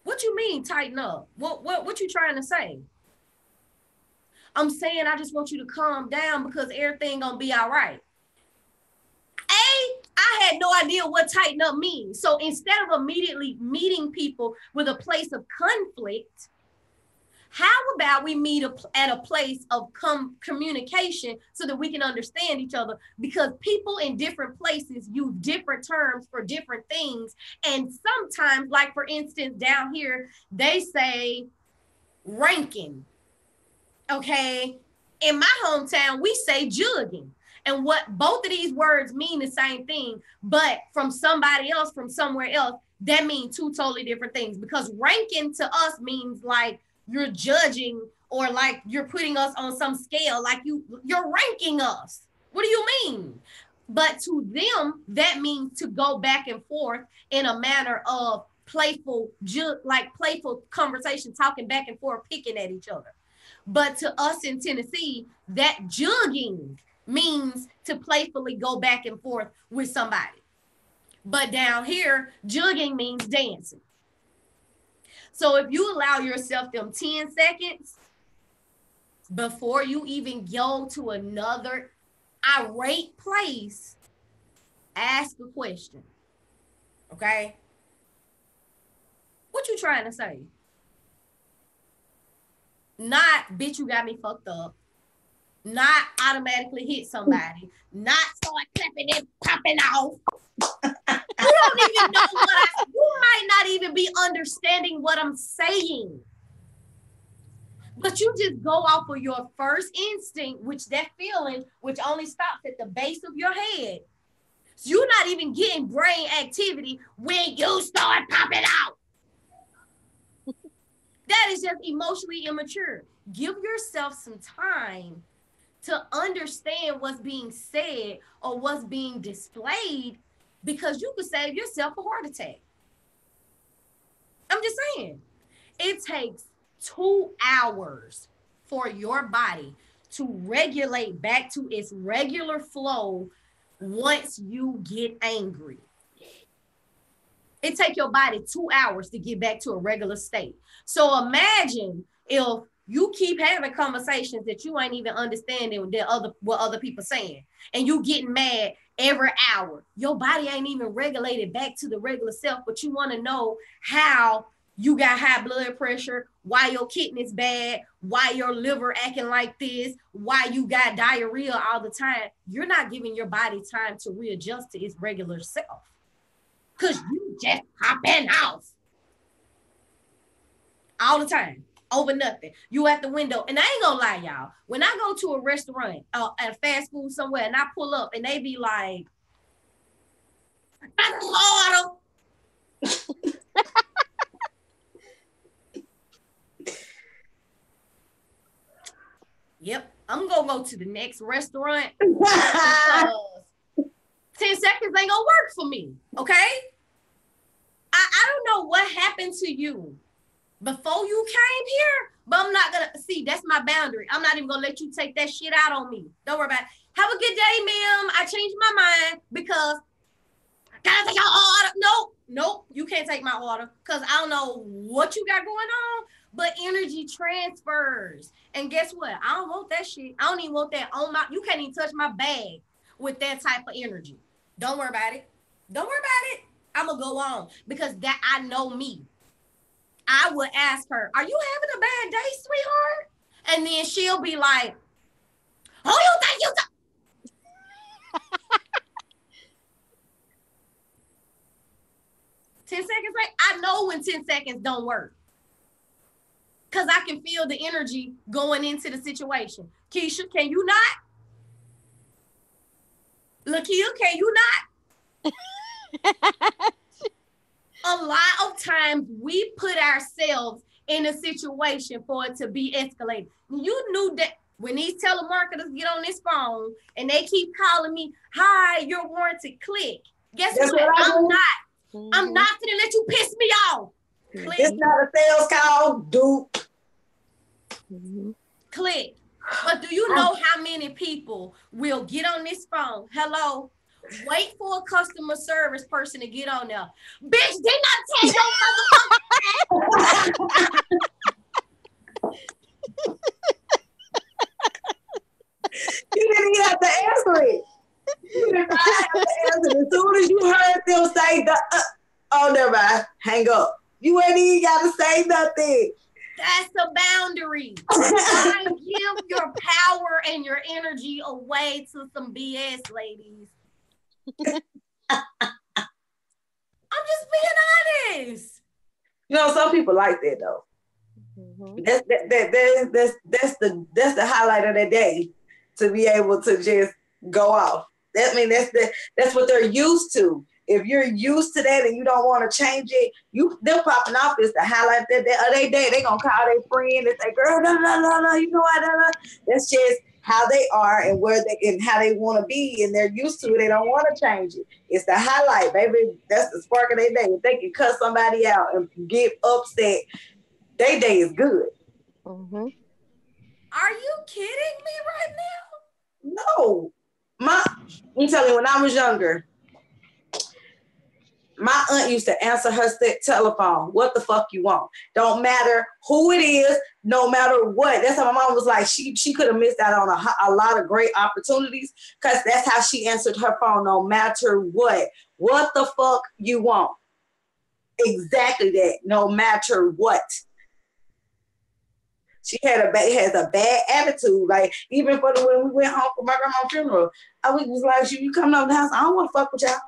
What you mean tighten up? What you trying to say? I'm saying I just want you to calm down because everything gonna be all right. I had no idea what tighten up means. So instead of immediately meeting people with a place of conflict, how about we meet at a place of communication so that we can understand each other? Because people in different places use different terms for different things. And sometimes, like for instance, down here, they say ranking. Okay. In my hometown, we say jugging. And what both of these words mean the same thing, but from somebody else, from somewhere else, that means two totally different things. Because ranking to us means like you're judging or like you're putting us on some scale, like you're ranking us. What do you mean? But to them, that means to go back and forth in a manner of playful conversation, talking back and forth, picking at each other. But to us in Tennessee, that jugging means to playfully go back and forth with somebody. But down here, jugging means dancing. So if you allow yourself them 10 seconds before you even go to another irate place, ask a question. Okay? What you trying to say? Not, bitch, you got me fucked up. Not automatically hit somebody. Not start clapping and popping off. You don't even know you might not even be understanding what I'm saying. But you just go off of your first instinct, which that feeling, which only stops at the base of your head. So you're not even getting brain activity when you start popping out. That is just emotionally immature. Give yourself some time to understand what's being said or what's being displayed, because you could save yourself a heart attack. I'm just saying, it takes 2 hours for your body to regulate back to its regular flow once you get angry. It takes your body 2 hours to get back to a regular state. So imagine if you keep having conversations that you ain't even understanding what other people saying, and you getting mad every hour. Your body ain't even regulated back to the regular self, but you want to know how you got high blood pressure, why your kidneys bad, why your liver acting like this, why you got diarrhea all the time. You're not giving your body time to readjust to its regular self because you just popping off all the time. Over nothing. You at the window. And I ain't gonna lie, y'all. When I go to a restaurant at a fast food somewhere and I pull up and they be like, gonna go to the next restaurant because 10 seconds ain't gonna work for me. Okay? I don't know what happened to you before you came here, but I'm not gonna see. That's my boundary. I'm not even gonna let you take that shit out on me. Don't worry about it. Have a good day, ma'am. I changed my mind because can I take your order? Nope. You can't take my order because I don't know what you got going on, but energy transfers. And guess what? I don't want that shit. I don't even want that on my. You can't even touch my bag with that type of energy. Don't worry about it. Don't worry about it. I'm gonna go on because that I know me. I would ask her, "Are you having a bad day, sweetheart?" And then she'll be like, "Who you think you?" 10 seconds, right? I know when 10 seconds don't work. Because I can feel the energy going into the situation. Keisha, can you not? Lakia, can you not? A lot of times we put ourselves in a situation for it to be escalated. You knew that when these telemarketers get on this phone and they keep calling me, "Hi, you're warranted," click. Guess what? I'm not. I'm not gonna let you piss me off. Click. It's not a sales call, dude. Click. But do you know how many people will get on this phone? Hello. Wait for a customer service person to get on there. Bitch, did not tell your motherfucker. You didn't even have to answer it. You didn't have to answer it. As soon as you heard them say oh, never mind. Hang up. You ain't even got to say nothing. That's a boundary. Don't give your power and your energy away to some BS, ladies. I'm just being honest. You know, some people like that though. That's the highlight of the day, to be able to just go off. That's what they're used to. If you're used to that and you don't want to change it, them popping off is the highlight of their day. They gonna call their friend and say, "Girl, no, you know what? That's just how they are and where they and how they want to be, and they're used to it. They don't want to change it. It's the highlight, baby. That's the spark of their day. If they can cut somebody out and get upset, their day is good." Are you kidding me right now? No, I'm telling you, when I was younger, my aunt used to answer her telephone. "What the fuck you want?" Don't matter who it is, no matter what. That's how my mom was like. She could have missed out on a lot of great opportunities because that's how she answered her phone. No matter what. What the fuck you want? Exactly that. No matter what. She has a bad attitude. Like even when we went home for my grandma's funeral, I was like, "You coming over the house? I don't want to fuck with y'all.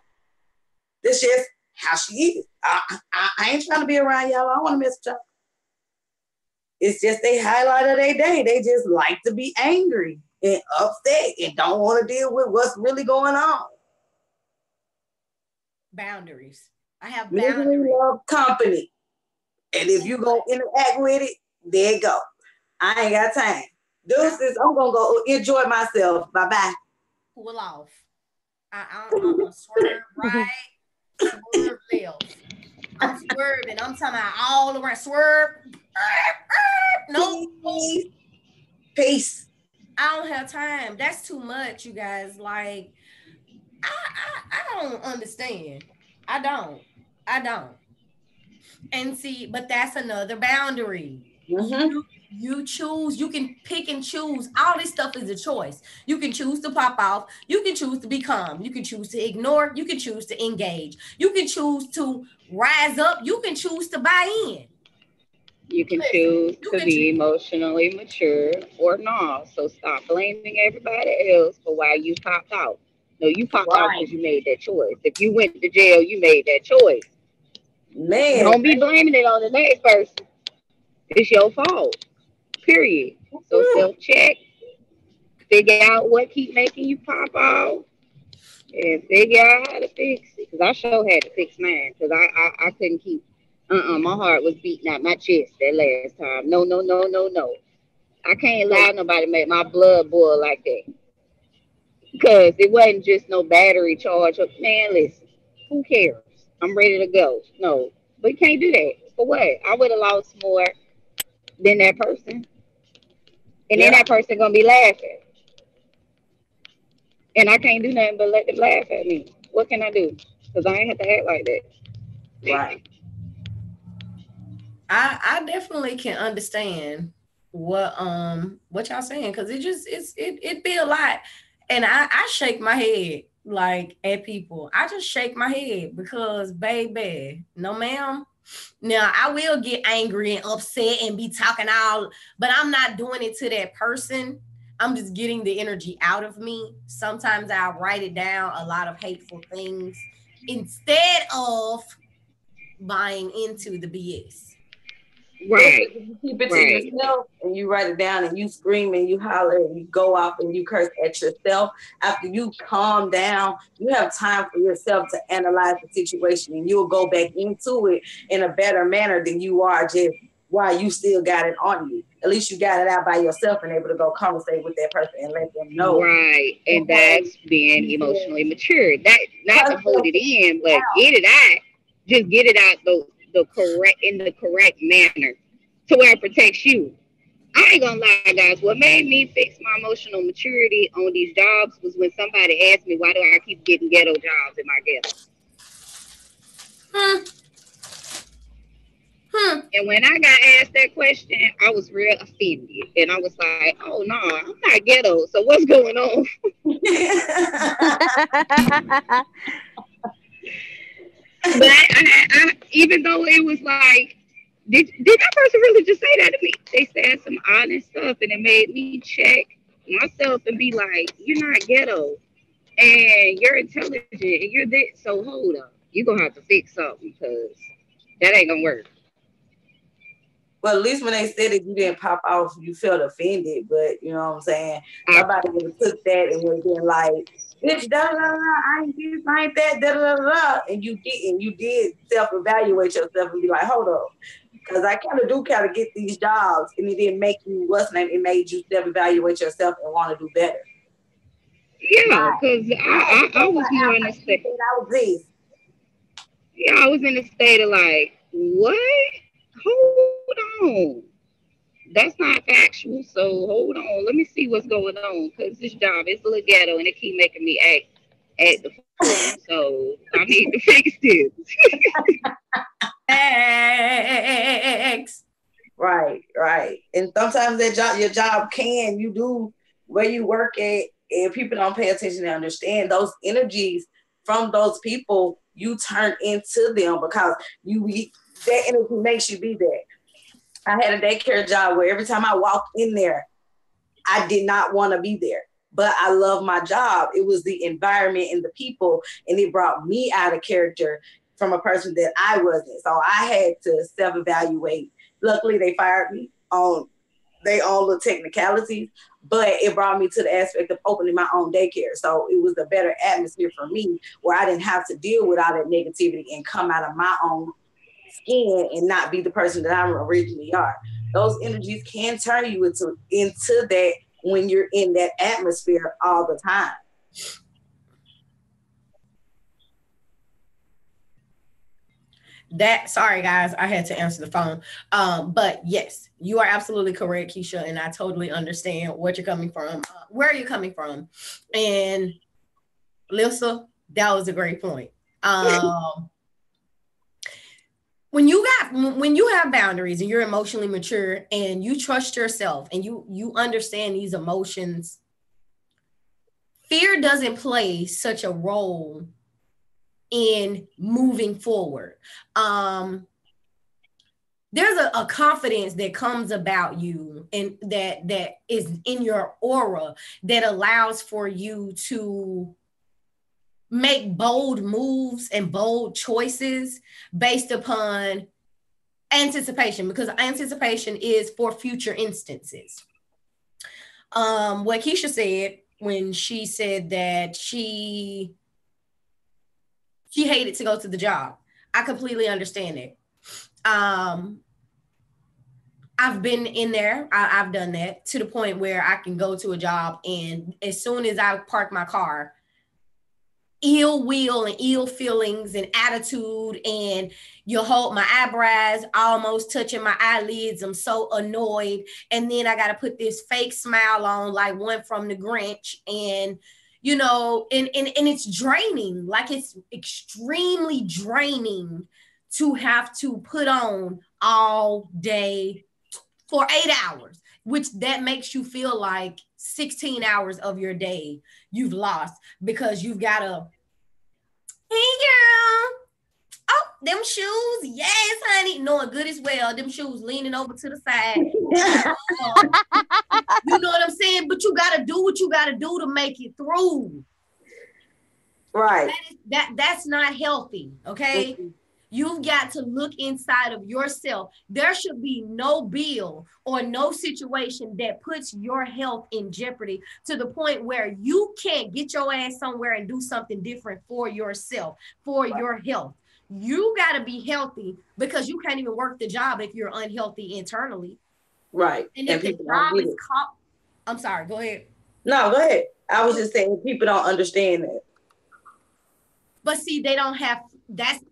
This just how she is. I ain't trying to be around y'all. I don't want to mess with y'all." It's just they highlight of their day. They just like to be angry and upset and don't want to deal with what's really going on. Boundaries. I have boundaries. Misery love company. And if you gonna interact with it, there you go. I ain't got time. Deuces, I'm gonna go enjoy myself. Bye-bye. Pull off. I'm swerve right, swerve left. I'm swerving. I'm talking about all around. Swerve. No. Peace. I don't have time. That's too much, you guys. Like, I don't understand. I don't. And see, but that's another boundary. You choose, you can pick and choose. All this stuff is a choice. You can choose to pop off. You can choose to be calm. You can choose to ignore. You can choose to engage. You can choose to rise up. You can choose to buy in. You can choose to be emotionally mature or not. So stop blaming everybody else for why you popped out. No, you popped out because you made that choice. If you went to jail, you made that choice. Man, don't be blaming it on the next person. It's your fault. Period. So self-check, figure out what keep making you pop off, and figure out how to fix it. Because I sure had to fix mine. Because I couldn't keep. My heart was beating out my chest that last time. No. I can't allow nobody to make my blood boil like that. Because it wasn't just no battery charge. Man, listen, who cares? I'm ready to go. No, but you can't do that. For what? I would have lost more than that person. And then that person gonna be laughing. And I can't do nothing but let them laugh at me. What can I do? Because I ain't have to act like that. Right. I definitely can understand what y'all saying, because it be a lot. And I shake my head like at people. I just shake my head because baby, no ma'am. Now I will get angry and upset and be talking all, but I'm not doing it to that person. I'm just getting the energy out of me. Sometimes I'll write it down, a lot of hateful things, instead of buying into the BS. Right. You keep it to yourself and you write it down and you scream and you holler and you go off and you curse at yourself. After you calm down, you have time for yourself to analyze the situation and you'll go back into it in a better manner than you are just while you still got it on you. At least you got it out by yourself and able to go conversate with that person and let them know. Right. And that's being emotionally mature. That not to hold it in, but get it out. Just get it out the correct manner to where it protects you. I ain't gonna lie, guys. What made me fix my emotional maturity on these jobs was when somebody asked me, why do I keep getting ghetto jobs in my ghetto? And when I got asked that question, I was real offended. And I was like, oh, no, I'm not ghetto. So what's going on? But I, even though it was like, did that person really just say that to me? They said some honest stuff, and it made me check myself and be like, you're not ghetto, and you're intelligent, and you're this. So hold up, you're gonna have to fix something because that ain't gonna work. Well, at least when they said it, you didn't pop off. You felt offended, but you know what I'm saying. Somebody would have took that and would have been like, "Bitch, da da da, I ain't this, I ain't that, da da da," and you didn't. You did self-evaluate yourself and be like, "Hold up." Because I kind of get these jobs, and it didn't make you what's name. It made you self-evaluate yourself and want to do better. Yeah, because I was more in a state. I was this. Yeah, I was in a state of like, what? Hold on. That's not factual. So hold on. Let me see what's going on. Because this job is a little ghetto and it keep making me act the fool. So I need to fix this. Right. And sometimes your job you do where you work at, and people don't pay attention and understand those energies from those people. You turn into them because that energy makes you be there. I had a daycare job where every time I walked in there, I did not want to be there, but I love my job. It was the environment and the people, and it brought me out of character from a person that I wasn't. So I had to self-evaluate. Luckily, they fired me on their own little technicalities, but it brought me to the aspect of opening my own daycare. So it was a better atmosphere for me where I didn't have to deal with all that negativity and come out of my own skin and not be the person that I originally are. Those energies can turn you into that when you're in that atmosphere all the time. Sorry guys, I had to answer the phone. But yes, you are absolutely correct, Keisha, and I totally understand what you're coming from. Where are you coming from? And Lisa, that was a great point. When you have boundaries and you're emotionally mature and you trust yourself and you understand these emotions, fear doesn't play such a role in moving forward. There's a confidence that comes about you and that is in your aura that allows for you to make bold moves and bold choices based upon anticipation, because anticipation is for future instances. What Keisha said when she said that she hated to go to the job, I completely understand it. I've been in there. I've done that to the point where I can go to a job and as soon as I park my car, ill will and ill feelings and attitude, and you hold my eyebrows almost touching my eyelids. I'm so annoyed. And then I got to put this fake smile on like one from the Grinch. And, you know, and it's draining. Like it's extremely draining to have to put on all day for 8 hours, which that makes you feel like 16 hours of your day you've lost because you've got to, hey girl, oh, them shoes, yes, honey, knowing good as well, them shoes leaning over to the side. You know what I'm saying? But you got to do what you got to do to make it through. Right. That's not healthy, okay? Mm-hmm. You've got to look inside of yourself. There should be no bill or no situation that puts your health in jeopardy to the point where you can't get your ass somewhere and do something different for yourself, for your health. You got to be healthy because you can't even work the job if you're unhealthy internally. Right. And if the job is caught, I'm sorry, go ahead. No, go ahead. I was just saying people don't understand that. But see, they don't have, that's,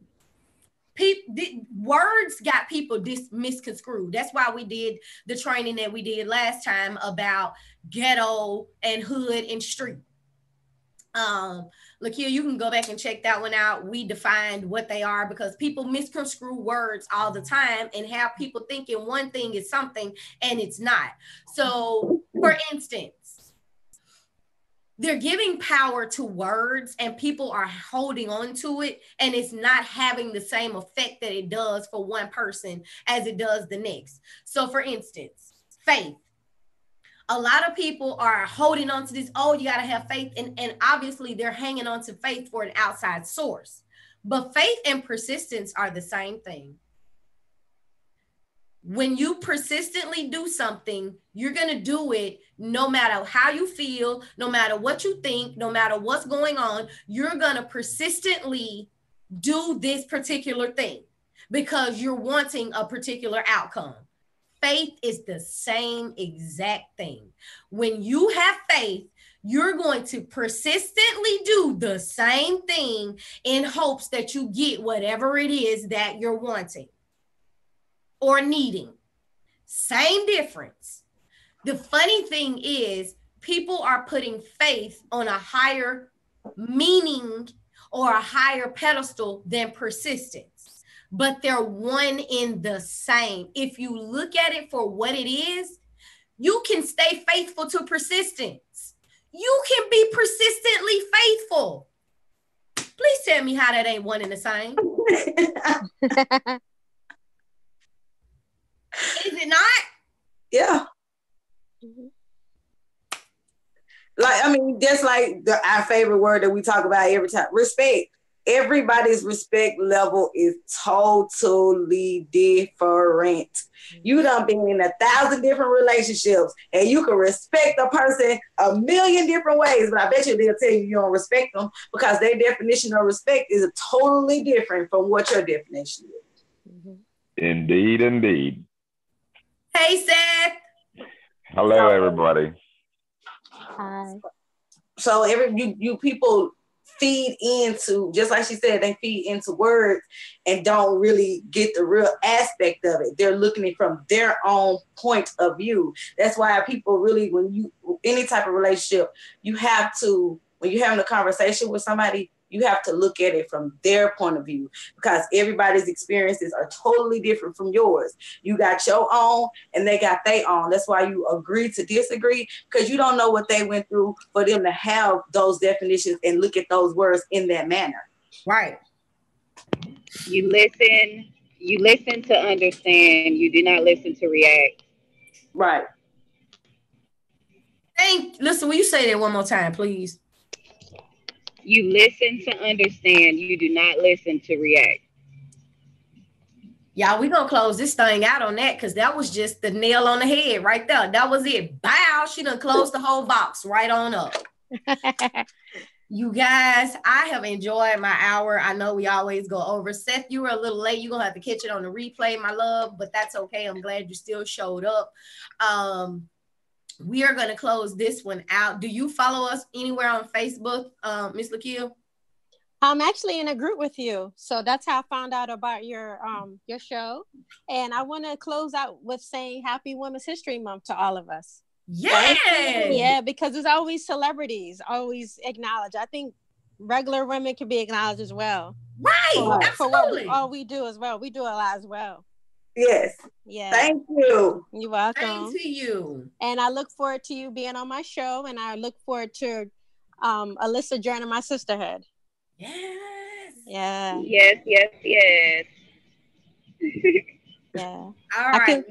words got people misconstrued. That's why we did the training that we did last time about ghetto and hood and street. Look here, you can go back and check that one out. We defined what they are because people misconstrue words all the time and have people thinking one thing is something and it's not. So, for instance, they're giving power to words and people are holding on to it and it's not having the same effect that it does for one person as it does the next. So for instance, faith. A lot of people are holding on to this, oh, you got to have faith. And obviously they're hanging on to faith for an outside source. But faith and persistence are the same thing. When you persistently do something, you're going to do it no matter how you feel, no matter what you think, no matter what's going on, you're going to persistently do this particular thing because you're wanting a particular outcome. Faith is the same exact thing. When you have faith, you're going to persistently do the same thing in hopes that you get whatever it is that you're wanting or needing. Same difference. The funny thing is people are putting faith on a higher meaning or a higher pedestal than persistence, but they're one in the same. If you look at it for what it is, you can stay faithful to persistence. You can be persistently faithful. Please tell me how that ain't one and the same. Is it not? Yeah. Mm-hmm. Like, I mean, just like our favorite word that we talk about every time, respect. Everybody's respect level is totally different. You done been in 1,000 different relationships and you can respect a person 1,000,000 different ways, but I bet you they'll tell you you don't respect them because their definition of respect is totally different from what your definition is. Mm-hmm. Indeed, indeed. Hey, Seth. Hello, everybody. Hi. So you people feed into, just like she said, they feed into words and don't really get the real aspect of it. They're looking at it from their own point of view. That's why people really, when you, any type of relationship, you have to, when you're having a conversation with somebody, you have to look at it from their point of view because everybody's experiences are totally different from yours. You got your own and they got their own. That's why you agree to disagree because you don't know what they went through for them to have those definitions and look at those words in that manner. Right. You listen to understand. You do not listen to react. Right. Listen, will you say that one more time, please? You listen to understand. You do not listen to react. Y'all, we're going to close this thing out on that because that was just the nail on the head right there. That was it. Bow. She done closed the whole box right on up. You guys, I have enjoyed my hour. I know we always go over. Seth, you were a little late. You're going to have to catch it on the replay, my love, but that's okay. I'm glad you still showed up. We are going to close this one out. Do you follow us anywhere on Facebook, Miss Lakia? I'm actually in a group with you. So that's how I found out about your show. And I want to close out with saying Happy Women's History Month to all of us. Yeah, because there's always celebrities, always acknowledged. I think regular women can be acknowledged as well. Right, for what all we do as well. We do a lot as well. Yes. Yeah. Thank you. You're welcome. Thank to you. And I look forward to you being on my show, and I look forward to Alyssa joining my sisterhood. Yes. Yeah. Yes. Yeah. All right.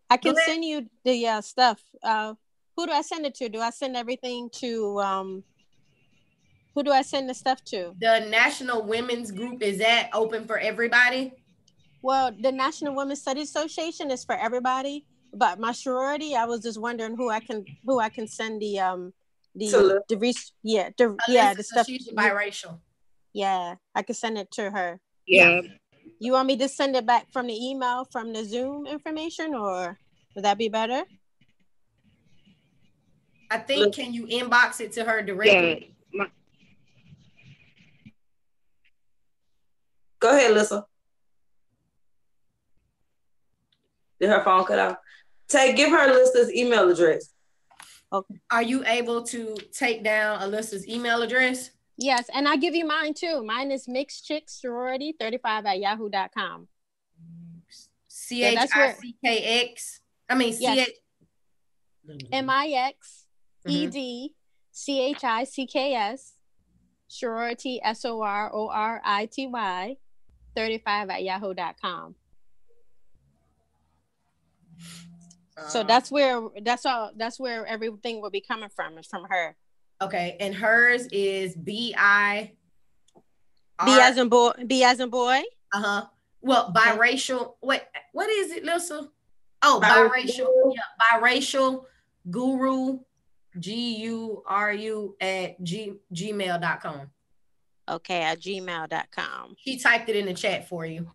I can send you the stuff. Who do I send it to? Do I send everything to who do I send the stuff to? The National Women's Group, is that open for everybody? Well, the National Women's Studies Association is for everybody, but my sorority, I was just wondering who I can send the stuff. She's biracial. Yeah, I can send it to her. Yeah. You want me to send it back from the email from the Zoom information, or would that be better? I think, can you inbox it to her directly? Yeah. Go ahead, Alyssa. Did her phone cut out? Give her Alyssa's email address. Okay. Are you able to take down Alyssa's email address? Yes, and I give you mine too. Mine is mixedchicksorority35@yahoo.com. CHICKX. I mean, yes. MIXEDCHICKS sorority SORORITY 35@yahoo.com. So that's where everything will be coming from, is from her. Okay, and hers is B as in boy. Well, biracial. What is it, Lissa? Oh, biracial. Yeah, biracial guru GURU at gmail.com. Okay, at gmail.com. She typed it in the chat for you.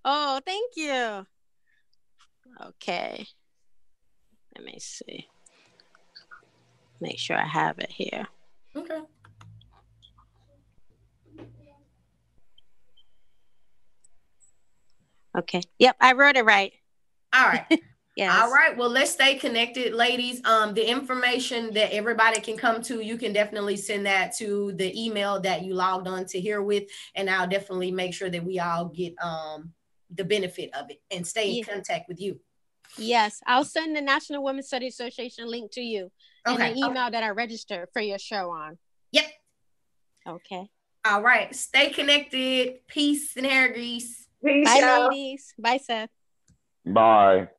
Oh, thank you. Okay. Let me see. Make sure I have it here. Okay. Okay. Yep, I wrote it right. All right. Yes. All right. Well, let's stay connected, ladies. The information that everybody can come to, you can definitely send that to the email that you logged on to here with, and I'll definitely make sure that we all get the benefit of it and stay in contact with you. Yes, I'll send the National Women's Studies Association link to you and the email that I registered for your show on. Yep. Okay. All right. Stay connected. Peace and hair grease. Bye, ladies. Bye, Seth. Bye.